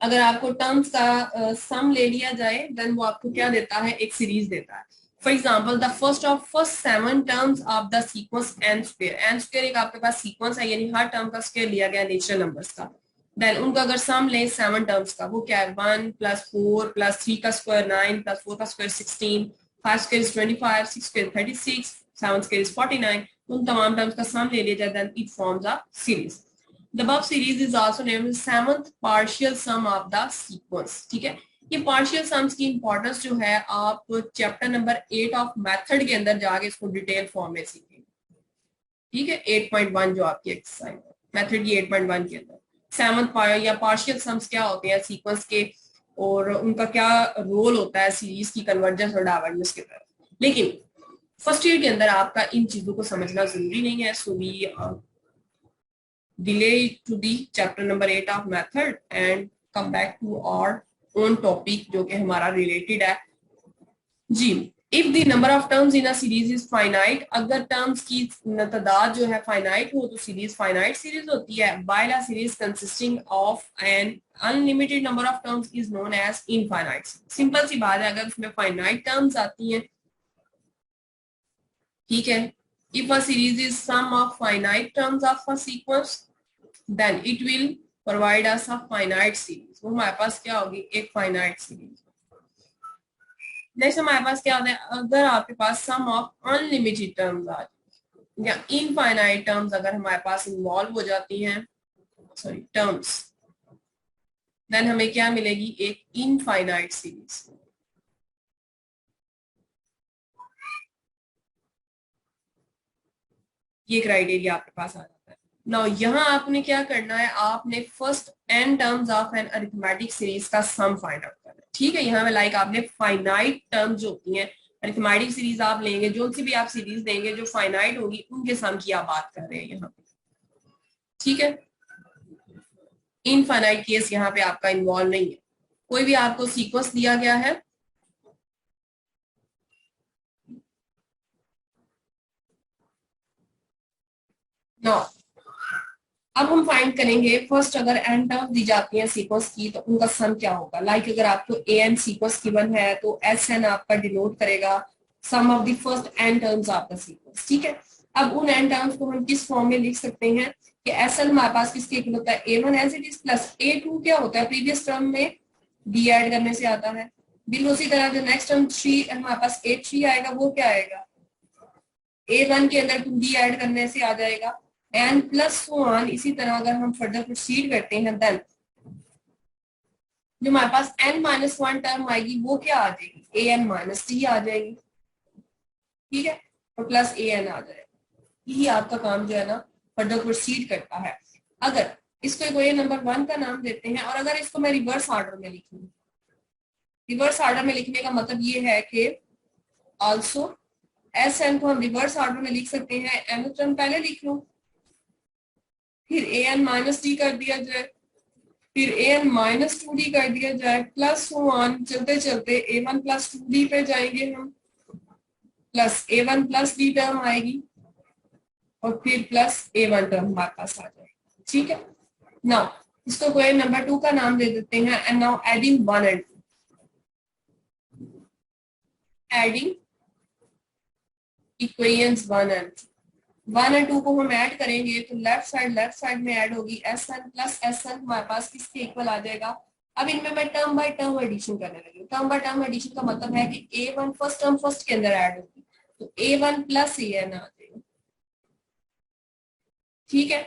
अगर आपको टर्म्स का सम ले लिया जाए देन वो आपको क्या देता है, एक सीरीज देता है। For example the first 7 terms of the sequence n square, n square एक आपके पास सीक्वेंस है, यानी हर टर्म का स्क्वायर लिया गया नेचुरल नंबर्स का। देन उनका अगर सम ले 7 टर्म्स का, वो क्या है, 1 + 4 + 3 का स्क्वायर 9 + 4 का square 16, 5 square is 25, 6 square 36, 7 square is 49। उन तमाम टर्म्स का सम ले लिया जाए, then it forms a series. The above series is also named as seventh partial sum of the sequence। ठीक है, ये पार्शियल सम्स की इंपॉर्टेंस जो है आप चैप्टर नंबर 8 ऑफ मेथड के अंदर जाके इसको डिटेल फॉर्म में सीखेंगे। ठीक है, 8.1 जो आपकी एक्सरसाइज है मेथड की 8.1 के अंदर सेवंथ या पार्शियल सम्स क्या होते हैं सीक्वेंस के, और उनका क्या रोल होता है सीरीज की कन्वर्जेंस और डाइवर्जेंस की तरफ। लेकिन फर्स्ट ईयर के अंदर आपका इन चीजों को समझना जरूरी नहीं है, so we delay to the chapter number 8 of method and come back to our own topic जो कि हमारा related है जी। if the number of terms in a series is finite, अगर terms की तादाद जो है finite हो तो series finite series होती है, while a series consisting of an unlimited number of terms is known as infinite। Simple सी बात है, अगर उसमें finite terms आती हैं, ठीक है, if a series is sum of finite terms of a sequence then it will provide us a finite series। वो हमारे पास क्या होगी, एक finite series। नेक्स्ट हमारे पास क्या होता है, अगर आपके पास सम ऑफ अनलिमिटेड टर्म्स आ जाए या इनफाइनाइट टर्म्स अगर हमारे पास इन्वॉल्व हो जाती हैं, सॉरी टर्म्स, देन हमें क्या मिलेगी, एक इनफाइनाइट सीरीज। ये क्राइटेरिया आपके पास आ जाता है। नाउ यहाँ आपने क्या करना है, आपने first n terms of an arithmetic series का सम फाइंड आउट करना है। ठीक है, यहाँ पे लाइक आपने फाइनाइट टर्म्स जो होती हैं अरिथमेटिक सीरीज आप लेंगे, जो सी भी आप सीरीज देंगे जो फाइनाइट होगी उनके सम की आप बात कर रहे हैं यहाँ पे। ठीक है, इनफाइनाइट केस यहाँ पे आपका इन्वॉल्व नहीं है। कोई भी आपको सीक्वेंस दिया गया है, नाउ अब हम फाइंड करेंगे फर्स्ट अगर एन टर्म्स दी जाती है सीक्वेंस की तो उनका सम क्या होगा। लाइक अगर आपको ए एन सीक्वेंस गिवन है तो एस एन आपका डिनोट करेगा sum of the first n terms of the sequence. ठीक है, अब उन एन टर्म्स को हम किस फॉर्म में लिख सकते हैं कि एस एन हमारे पास किसके इक्वल होता है, a one as it is plus a two क्या होता है, प्रीवियस टर्म में डी ऐड करने से आता है। बिल उसी तरह जो नेक्स्ट टर्म थ्री हमारे पास ए थ्री आएगा, वो क्या आएगा, ए वन के अंदर टू डी ऐड करने से आ जाएगा, एन प्लस सो ऑन। इसी तरह अगर हम फर्दर प्रोसीड करते हैं देन जो हमारे पास n माइनस वन टर्म आएगी वो क्या आ जाएगी, ए एन माइनस टी आ जाएगी। ठीक है, और प्लस ए एन आ जाएगा। यही आपका काम जो है ना फर्दर प्रोसीड करता है। अगर इसको कोई नंबर 1 का नाम देते हैं और अगर इसको मैं रिवर्स ऑर्डर में लिखूं, रिवर्स ऑर्डर में लिखने का मतलब ये है कि ऑल्सो एस एन को हम रिवर्स ऑर्डर में लिख सकते हैं। एन टर्म पहले लिख लूं, फिर ए एन माइनस डी कर दिया जाए, फिर ए एन माइनस टू डी कर दिया जाए, प्लस वन, चलते चलते ए वन प्लस टू डी पे जाएंगे हम, plus a one plus d term आएगी और फिर प्लस ए वन टर्म हमारे पास आ जाएगी। ठीक है, नाउ इसको कोई नंबर 2 का नाम दे देते हैं and now adding 1 and 2, adding equations 1 and 2, 1 और 2 को हम ऐड करेंगे तो लेफ्ट साइड में ऐड होगी s n plus s n हमारे पास किसके इक्वल आ जाएगा। अब इनमें मैं टर्म बाय टर्म एडिशन करने लगी। टर्म बाय टर्म एडिशन का मतलब है कि ए वन फर्स्ट टर्म फर्स्ट के अंदर ऐड होगी तो ए वन प्लस ए एन आ जाएगा। ठीक है,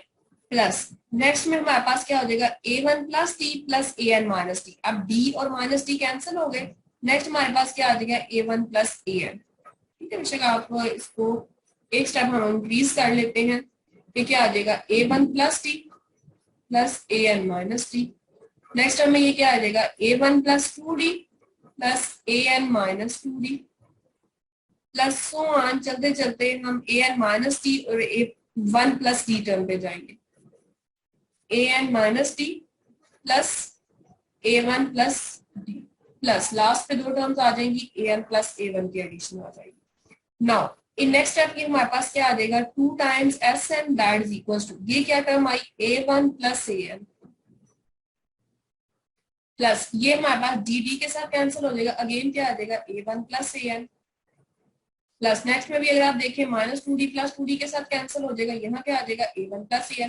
प्लस नेक्स्ट में हमारे पास क्या हो जाएगा, a one plus t plus a n minus T. अब डी और माइनस टी कैंसिल हो गए, नेक्स्ट हमारे पास क्या आ जाएगा, a one plus a N. ठीक है, बेशक आप इसको एक स्टेप हम इंक्रीज कर लेते हैं, ये क्या आ जाएगा, a one plus t plus a n minus t. Next term में ये क्या आ जाएगा, a one plus two d plus a n minus two d plus so on. चलते चलते हम ए एन माइनस टी और a one plus d term पे जाएंगे, a n minus d plus a one plus d plus last पे 2 terms आ जाएंगी, a n plus a one की एडिशन आ जाएगी। नाउ इन नेक्स्ट स्टेप की हमारे पास क्या आ जाएगा, 2 times s n that is equal to, ये क्या टर्म आई, a one plus a n plus ये हमारे पास डी डी के साथ कैंसिल हो जाएगा, अगेन क्या आ जाएगा, a one plus a n plus next में भी अगर आप देखें -2d प्लस 2d के साथ कैंसिल हो जाएगा, यहाँ क्या आ जाएगा a1 plus a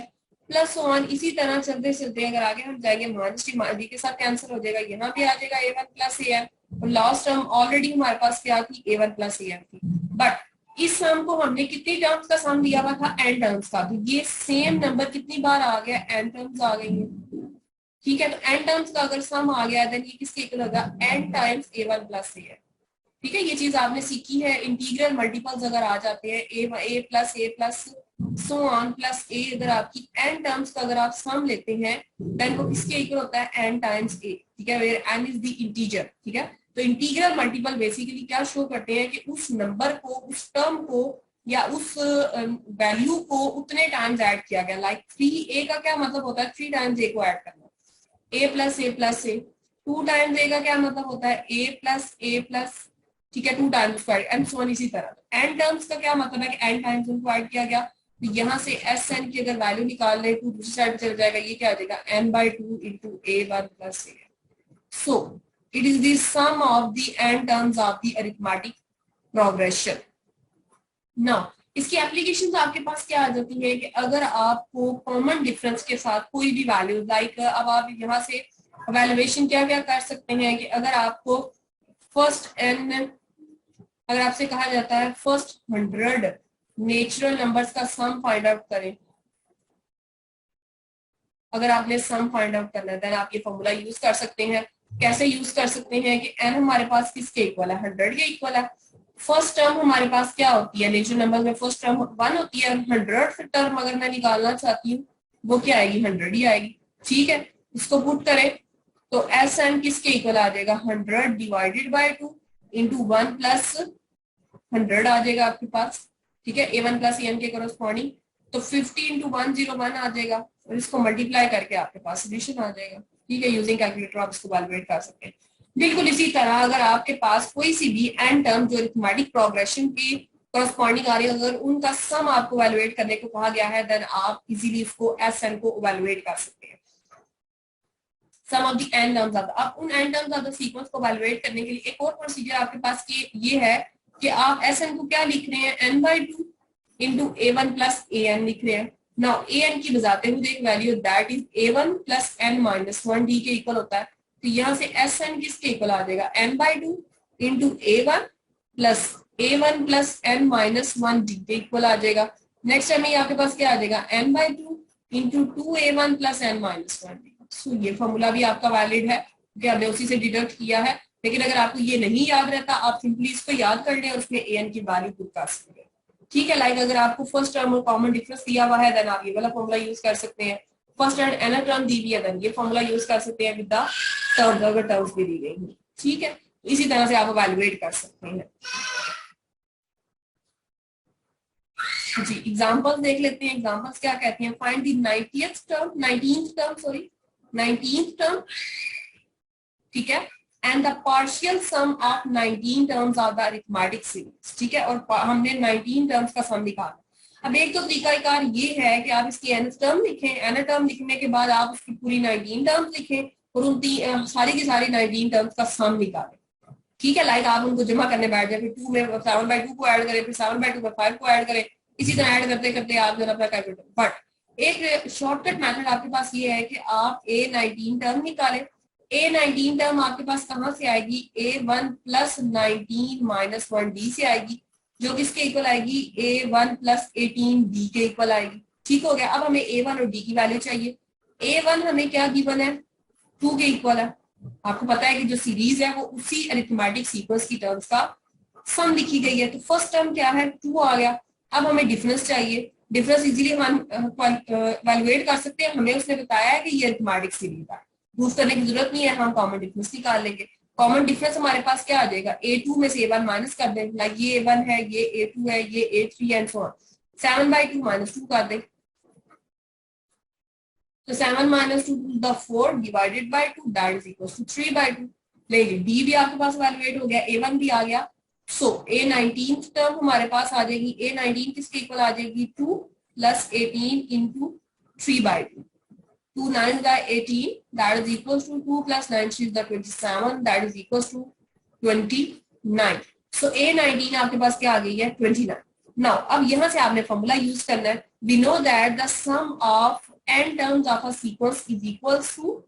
plus one. इसी तरह चलते चलते अगर आगे हम जाएंगे -d के साथ कैंसिल हो जाएगा, यहाँ भी आ जाएगा a1 प्लस a और लास्ट टर्म ऑलरेडी हमारे पास क्या थी a1 प्लस a थी। बट इस सम को हमने कितनी टर्म्स का सम दिया हुआ था, n टर्म्स का, तो ये सेम नंबर कितनी बार आ गया, n टर्म्स आ गई है। ठीक है, तो n टर्म्स का अगर सम आ गया देन ये किसके इक्वल होगा, n times a1 plus a। ठीक है, ये चीज आपने सीखी है। इंटीग्रल मल्टीपल्स अगर आ जाते हैं a plus so on plus a, अगर आपकी n टर्म्स का अगर आप सम लेते हैं देन वो किसके इक्वल होता है, n टाइम्स a। ठीक है, where n is the integer. ठीक है, तो इंटीग्रल मल्टीपल बेसिकली क्या शो करते हैं कि उस नंबर को, उस टर्म को या उस वैल्यू को उतने टाइम्स ऐड किया गया। लाइक 3a का क्या मतलब होता है, 3 टाइम्स a को ऐड करना, a plus a। 2 times a का क्या मतलब होता है, a प्लस, ठीक है, 2 टाइम्स एंड सो ऑन। इसी तरह n टर्म्स का क्या मतलब है कि n टाइम्स उनको ऐड किया गया। तो यहाँ से Sn की अगर वैल्यू निकाल ले तो दूसरी साइड चल जाएगा, ये क्या आ जाएगा n/2 into a1 plus a। So it is the sum of the n terms of the arithmetic progression. Now इसकी एप्लीकेशन आपके पास क्या आ जाती है कि अगर आपको कॉमन डिफरेंस के साथ कोई भी वैल्यू, लाइक अब आप यहाँ से एवेल्युएशन क्या क्या कर सकते हैं कि अगर आपको फर्स्ट n, अगर आपसे कहा जाता है फर्स्ट 100 नेचुरल नंबर्स का सम फाइंड आउट करें, अगर आपने सम फाइंड आउट करना है देन आप ये फॉर्मूला यूज कर सकते हैं। कैसे यूज कर सकते हैं कि n हमारे पास किसके इक्वल है, 100 के इक्वल है। फर्स्ट टर्म हमारे पास क्या होती है, नेचुरल नंबर में फर्स्ट टर्म 1 होती है, 100 टर्म अगर मैं निकालना चाहती हूँ वो क्या आएगी, 100 ही आएगी। ठीक है, इसको पुट करें तो Sn किसके इक्वल आ जाएगा, 100 डिवाइडेड बाय 2 इंटू 1 प्लस 100 आ जाएगा आपके पास। ठीक है, a1 प्लस an के कोरस्पॉन्डिंग, तो 50 इंटू 101 आ जाएगा और इसको मल्टीप्लाई करके आपके पास सोल्यूशन आ जाएगा। ठीक है, यूजिंग कैलकुलेटर आप इसको वैल्यूएट कर सकते हैं। बिल्कुल इसी तरह अगर आपके पास कोई सी भी n टर्म जो अरिथमेटिक प्रोग्रेशन की कोरस्पॉन्डिंग आ रही है, अगर उनका सम आपको वैल्यूएट करने को कहा गया है देन आप इजीली इसको Sn को वैल्यूएट कर सकते हैं। Sum of the n terms of the, अब उन n terms of the sequence को वैल्यूएट करने के लिए एक और प्रोसीजर आपके पास ये है कि आप Sn को क्या लिख रहे हैं, n/2 into a1 plus an लिख रहे हैं। नाउ an की बजाते हुए एक value that is a1 plus n minus 1d के इक्वल होता है। तो यहाँ से Sn किसके इक्वल आ जाएगा, n/2 into a1 plus n minus 1d के इक्वल आ जाएगा। नेक्स्ट टाइम ये आपके पास क्या आ जाएगा, n/2 into 2a1 plus n minus 1d। सो ये फॉर्मूला भी आपका वैलिड है क्योंकि हमने उसी से डिडक्ट किया है। लेकिन अगर आपको ये नहीं याद रहता आप सिंपली इसको याद कर लें और उसमें an की वैल्यू पुट कर सकते हैं। ठीक है, लाइक अगर आपको फर्स्ट टर्म और कॉमन डिफरेंस दिया हुआ है देन आप ये वाला फॉर्मूला यूज कर सकते हैं। फर्स्ट एंड nth टर्म दी हुई है देन ये फॉर्मूला यूज कर सकते हैं विद द टर्म्स, अगर टर्म्स भी दी गई हैं। ठीक है, इसी तरह से आप इवैल्यूएट कर सकते हैं। जी एग्जांपल्स देख लेते हैं। एग्जांपल्स क्या कहते हैं, फाइंड द 19th टर्म, ठीक है, and the partial sum of 19 terms of the arithmetic series. ठीक है, और हमने 19 टर्म्स का सम निकाला। अब एक तो तरीकाकार ये है कि आप इसकी nth टर्म लिखें, nth टर्म लिखने के बाद आप उसकी पूरी 19 टर्म्स लिखें और उन सारी की सारी 19 टर्म्स का सम निकालें। ठीक है, लाइक आप उनको जमा करने बैठ जाए, फिर 2 में 7/2 को ऐड करें, फिर 7/2 में 5 को ऐड करें, इसी तरह ऐड करते करते आप जो अपना कैलकुलेटर। बट एक शॉर्टकट मेथड आपके पास ये है कि आप a19 टर्म निकालें। a19 टर्म आपके पास कहां से आएगी, a1 प्लस 19 माइनस 1d से आएगी, जो किसके इक्वल आएगी, a1 प्लस 18d के इक्वल आएगी। ठीक हो गया। अब हमें a1 और d की वैल्यू चाहिए। a1 हमें क्या गिवन है, 2 के इक्वल है। आपको पता है कि जो सीरीज है वो उसी अरिथमेटिक सीक्वेंस की टर्म्स का सम लिखी गई है। तो फर्स्ट टर्म क्या है, 2 आ गया। अब हमें डिफरेंस चाहिए। डिफरेंस इजीली हम इवैल्यूएट कर सकते हैं। हमें उसने बताया है कि ये अरिथमेटिक सीरीज है, प्रूफ करने की जरूरत नहीं है, हम कॉमन डिफरेंस निकाल लेंगे। कॉमन डिफरेंस हमारे पास क्या आ जाएगा, a2 में से a1 माइनस कर दें, लाइक ये a1 है, ये a2 है, ये a3 and so on. 7/2 minus 2 कर दें, तो 7 minus 2 to the 4 divided by 2 that is equal to 3/2। लेकिन डी भी आपके पास इवैल्यूएट हो गया, a1 भी आ गया। सो a19 टर्म हमारे पास आ जाएगी, a19 किसके इक्वल आ जाएगी, 2 plus 18 into 3/2। 2 9 is 18 that is equals to 2 plus 9 is the 27 that is equals to 29। So A19 आपके पास क्या आ गई है 29। नाउ अब यहां से आपने फॉर्मूला यूज करना है। We know that the sum of n terms of a sequence is equals to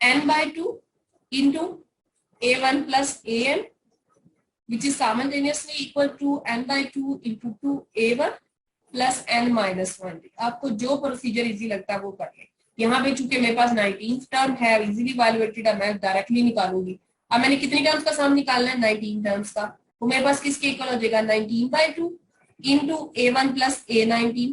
n/2 into a1 plus an, which is simultaneously equal to n/2 into 2a1 plus n minus 1। आपको जो procedure easy लगता है वो कर ले। यहाँ पे चूंकि मेरे पास 19 टर्म है, इजीली इवैल्यूएटेड है, मैं डायरेक्टली निकालूंगी। अब मैंने कितनी टर्म्स का सम निकालना है 19 टर्म्स का, तो मेरे पास किसके इक्वल हो जाएगा 19/2 into a1 plus a19,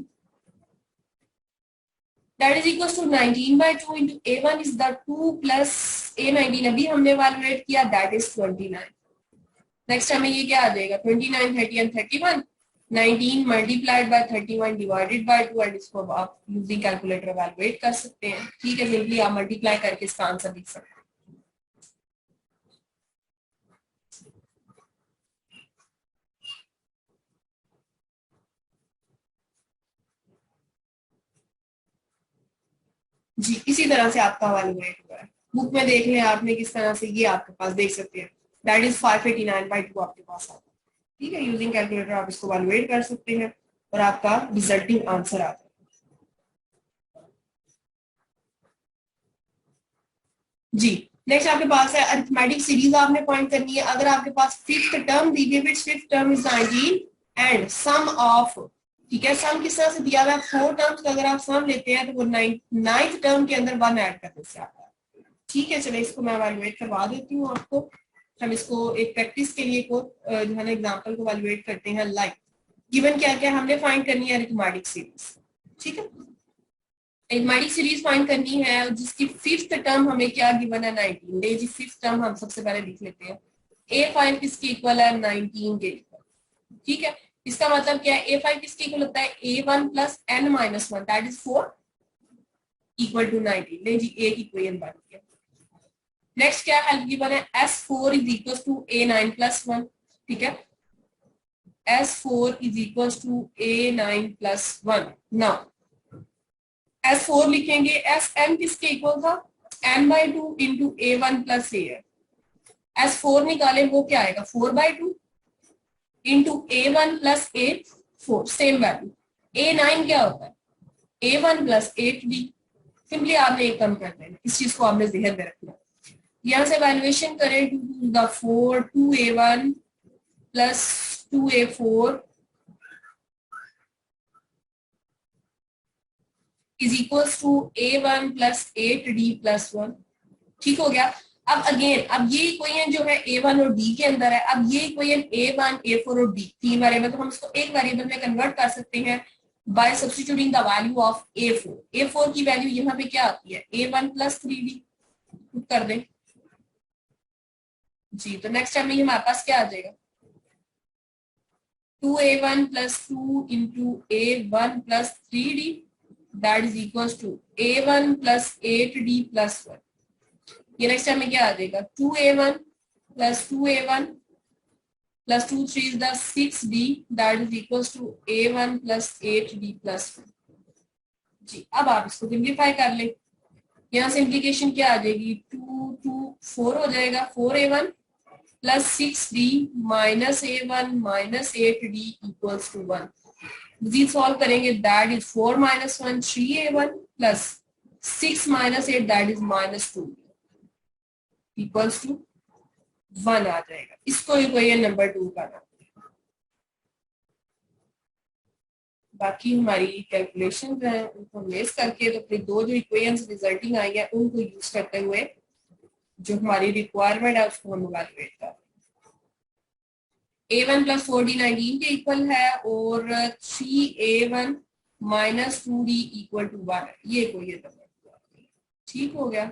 that is equals to 19/2 into a1 is the 2 plus a19 अभी हमने इवैल्यूएट किया, that is 29। नेक्स्ट हमें ये क्या आ जाएगा 29, 30 and 31, 19 multiplied by 31 divided by 2, and इसको आप यूजिंग कैलकुलेटर इवैल्यूएट कर सकते हैं। ठीक है, सिंपली आप मल्टीप्लाई करके इसका आंसर लिख सकते हैं। जी इसी तरह से आपका इवैल्यूएट हुआ है। बुक में देख लें आपने किस तरह से, ये आपके पास देख सकते हैं, दैट इज 589/2 आपके पास आता है। ठीक है, यूजिंग कैलकुलेटर आप इसको इवैल्यूएट कर सकते हैं और आपका रिजल्टिंग आंसर आता है। जी नेक्स्ट आपके पास है अरिथमेटिक सीरीज आपने पॉइंट करनी है। अगर आपके पास फिफ्थ टर्म दी गई, which fifth term is 19 and sum of, ठीक है, सम किस तरह से दिया हुआ है 4 टर्म्स का, अगर आप सम लेते हैं तो वो नाइन्थ टर्म के अंदर 1 ऐड करने से आता है। ठीक है, चलो इसको मैं इवैल्यूएट करवा देती हूँ आपको। हम इसको एक प्रैक्टिस के लिए को जो है ना एग्जांपल को इवैल्यूएट करते हैं। लाइक गिवन क्या क्या हमने फाइंड करनी है अरिथमेटिक सीरीज। ठीक है, अरिथमेटिक सीरीज फाइंड करनी है जिसकी फिफ्थ टर्म हमें क्या गिवन है 19। ले जी फिफ्थ टर्म हम सबसे पहले लिख लेते हैं। a5 किसके इक्वल है 19 के इक्वल। ठीक है, इसका मतलब क्या है a5 किसके इक्वल होता है a1 plus n minus 1, that is 4 equal to 19। ले जी एक इक्वेशन बन गया। नेक्स्ट क्या हेल्प गिवन है s4 is equal to a9 plus 1। ठीक है, s4 is equal to a9 plus 1। Now S4 लिखेंगे, Sn किसके इक्वल था n/2 into a1 plus an। S4 निकालें वो क्या आएगा 4/2 into a1 plus a4, same value. a9 क्या होता है a1 प्लस 8d। सिंपली आपने एक कम कर देना, इस चीज को आपने ध्यान में रखना। यहां से वैल्यूएशन करें 2 to the 4, 2a1 plus 2a4 is equals to a1 plus 8d plus 1। ठीक हो गया। अब अगेन अब ये इक्वेशन जो है a1 और d के अंदर है। अब ये इक्वेशन a1, a4 और d तीन वेरिएबल, तो हम इसको एक वेरिएबल में कन्वर्ट कर सकते हैं bye substituting the value of a4। a4 की वैल्यू यहाँ पे क्या आती है a1 प्लस 3d कर दें जी। तो नेक्स्ट टाइम में हमारे पास क्या आ जाएगा 2a1 plus 2 into a1 plus 3d, that is equals to a1 plus 8d plus 1। ये नेक्स्ट टाइम में क्या आ जाएगा 2a1 plus 2a1 plus 2 3 is the 6d, that is equals to a1 plus 8d plus 1। जी अब आप इसको simplify कर ले। यहाँ से इम्प्लीकेशन क्या आ जाएगी 2 2 4 हो जाएगा, 4a1 plus 6d minus a1 minus 8d equals to 1। मजीद सॉल्व करेंगे, that is 4 minus 1 3a1 plus 6 minus 8 that is -2 equals to 1 आ जाएगा। इसको इक्वेशन नंबर 2 का नाम। बाकी हमारी कैलकुलेशन है उनको बेस करके तो फिर दो जो इक्वेशंस रिजल्टिंग आई है उनको यूज करते हुए जो हमारी रिक्वायरमेंट है उसको हम इवैल्यूएट कर रहे हैं। a1 प्लस 4d 19 के इक्वल है और 3a1 minus 2d equal to 1 है। ये कोई ये ठीक हो गया।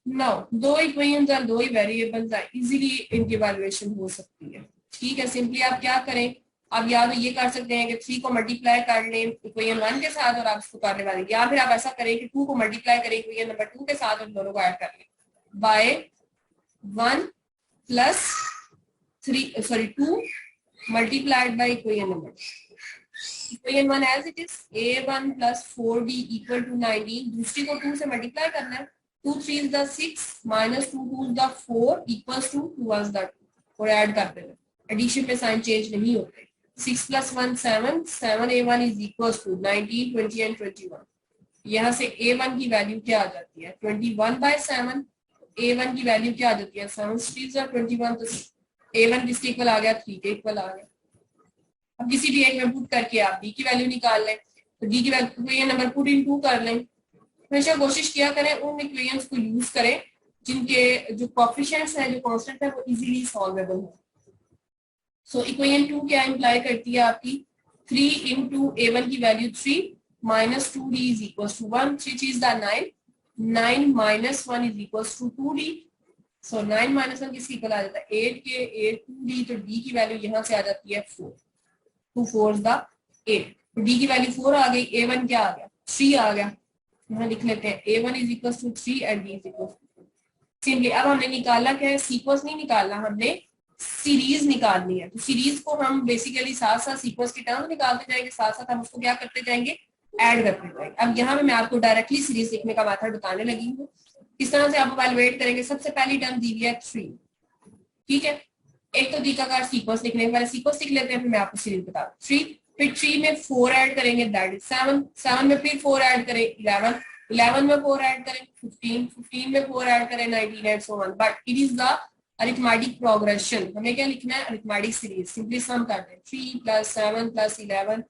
नाउ दो इक्वेशंस और दो ही वेरिएबल्स है, इजीली इनकी इवैल्यूएशन हो सकती है। ठीक है, सिंपली आप क्या करें, आप या तो ये कर सकते हैं कि 3 को मल्टीप्लाई कर लें इक्वेशन 1 के साथ और आप इसको करने वाले, या फिर आप ऐसा करें कि 2 को मल्टीप्लाई करें इक्वेशन नंबर 2 के साथ और दोनों को ऐड कर लें by 1 plus 2 multiplied by equation number equation 1 as it is, a1 plus 4b equal to 19, दूसरी को 2 से मल्टीप्लाई करना है, 2 3 is the 6 minus 2 2 is the 4 equals to 2 is the 2 और ऐड कर देना, एडिशन पे साइन चेंज नहीं होते। 6 plus 1 7, 7a1 is equals to 19 20 and 21। यहाँ से a1 की वैल्यू क्या आ जाती है 21/7, a1 की वैल्यू क्या आ जाती है 7 3 जा 21, तो a1 किसके इक्वल आ गया 3 के इक्वल आ गया। अब किसी भी एक में पुट करके आप d की वैल्यू निकाल लें, तो d की वैल्यू को ये नंबर पुट इन 2 कर लें। हमेशा कोशिश किया करें उन इक्वेशंस को यूज करें जिनके जो कोएफिशिएंट्स है, जो कांस्टेंट है, वो इजीली सॉल्वेबल हो। सो इक्वेशन 2 क्या इंप्लाई करती है आपकी 3 into a1 की value 3 minus 2d is equals to 1, which is the 9, 9 minus 1 is equals to 2d, so 9 minus 1 किसकी इक्वल आ जाता है 8 के, 8 2d, तो d की वैल्यू यहाँ से आ जाती है 4, 2 4 is the 8, तो d की वैल्यू 4 आ गई, a1 क्या आ गया 3 आ गया, यहाँ लिख लेते हैं a1 is equals to 3 and d is equals to 2। Simply अब हमने निकाला क्या है, सीक्वेंस नहीं निकालना, हमने सीरीज निकालनी है। तो सीरीज को हम बेसिकली साथ साथ सीक्वेंस की टर्म निकालते जाएंगे, साथ साथ हम उसको क्या करते जाएंगे ऐड करते जाएंगे। अब यहाँ पे मैं आपको डायरेक्टली सीरीज लिखने का मेथड बताने लगी हूँ, किस तरह से आप इवैल्यूएट करेंगे। सबसे पहली टर्म दी हुई है 3, ठीक है, एक तो तरीकाकार सीक्वेंस लिखने के, पहले सीक्वेंस लिख लेते हैं, फिर मैं आपको सीरीज बता दूं। 3, फिर 3 में 4 ऐड करेंगे, दैट इज 7, 7 में फिर 4 ऐड करें 11, 11 में 4 ऐड करें 15, 15 में 4 ऐड करें 19 and so on. But it is the arithmetic progression, हमें क्या लिखना है अरिथमेटिक सीरीज, सिंपली सम करते हैं 3 plus 7 plus 11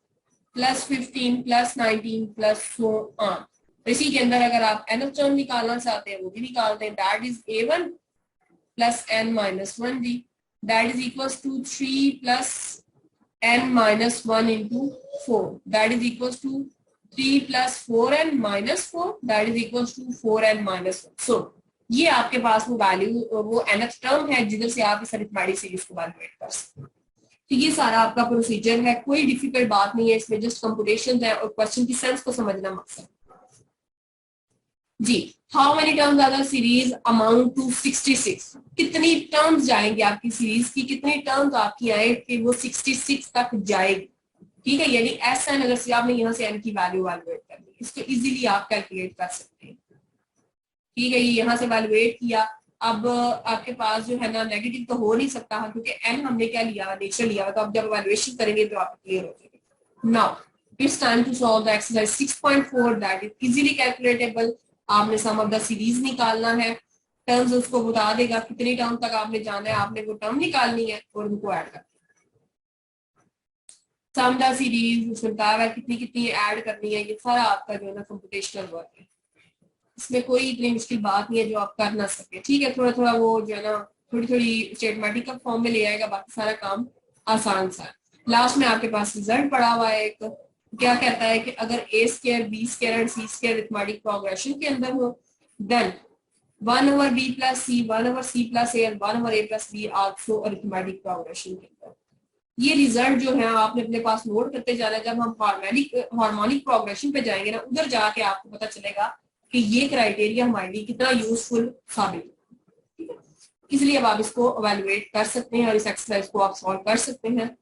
plus 15 plus 19 plus so on. इसी के अंदर अगर आप nth टर्म निकालना चाहते हैं वो भी निकालते हैं, that is a1 plus n minus 1d, that is equals to 3 plus n minus 1 into 4, that is equals to 3 plus 4n minus 4, that is equals to 4n minus 1। So ये आपके पास वो वैल्यू, वो nth टर्म है जिधर से आप इस arithmetic series को इवैल्यूएट कर सकते हैं। तो ये सारा आपका प्रोसीजर है, कोई डिफिकल्ट बात नहीं है इसमें, जस्ट कंप्यूटेशंस है और क्वेश्चन की सेंस को समझना मकसद जी। How many terms are the series amount to 66, कितनी टर्म्स जाएंगे आपकी सीरीज की, कितनी टर्म्स आपकी आए कि वो 66 तक जाएगी, ठीक है। यानी एस एन अगर से आपने यहाँ से एन की वैल्यू इवैल्यूएट करनी है, इसको इजीली आप कैलकुलेट कर सकते हैं, ठीक है। ये यहाँ से इवैल्यूएट किया, अब आपके पास जो है ना नेगेटिव तो हो नहीं सकता है क्योंकि एन हमने क्या लिया नेचर लिया, तो अब जब इवैल्यूएशन करेंगे तो आप क्लियर हो जाएगा। Now it's time to solve the exercise 6.4, that is easily calculatable. आपने सम ऑफ द सीरीज निकालना है, टर्म्स उसको बता देगा कितनी टर्म तक आपने जाना है, आपने वो टर्म निकालनी है और उनको ऐड करना है। सम द सीरीज उसमें बताया हुआ कितनी कितनी ऐड करनी है, ये सारा आपका जो है ना कंप्यूटेशनल वर्क है, इसमें कोई इतनी मुश्किल बात नहीं है जो आप कर ना सके, ठीक है। थोड़ा थोड़ा वो जो है ना थोड़ी थोड़ी स्टेटमेटिक का फॉर्म में ले आएगा, बाकी सारा काम आसान सा है। लास्ट में आपके पास रिजल्ट पड़ा हुआ है, एक क्या कहता है कि अगर a square b square and c square arithmetic progression के अंदर हो, then 1/b plus c 1/c plus a and 1/a plus b also arithmetic progression के अंदर। ये रिजल्ट जो है आपने अपने पास नोट करते जाना है, जब हम हार्मोनिक प्रोग्रेशन पे जाएंगे ना उधर जाके आपको पता चलेगा कि ये क्राइटेरिया हमारे लिए कितना यूजफुल साबित है, ठीक है। इसलिए अब आप इसको इवैल्यूएट कर सकते हैं और इस एक्सरसाइज को आप सॉल्व कर सकते हैं।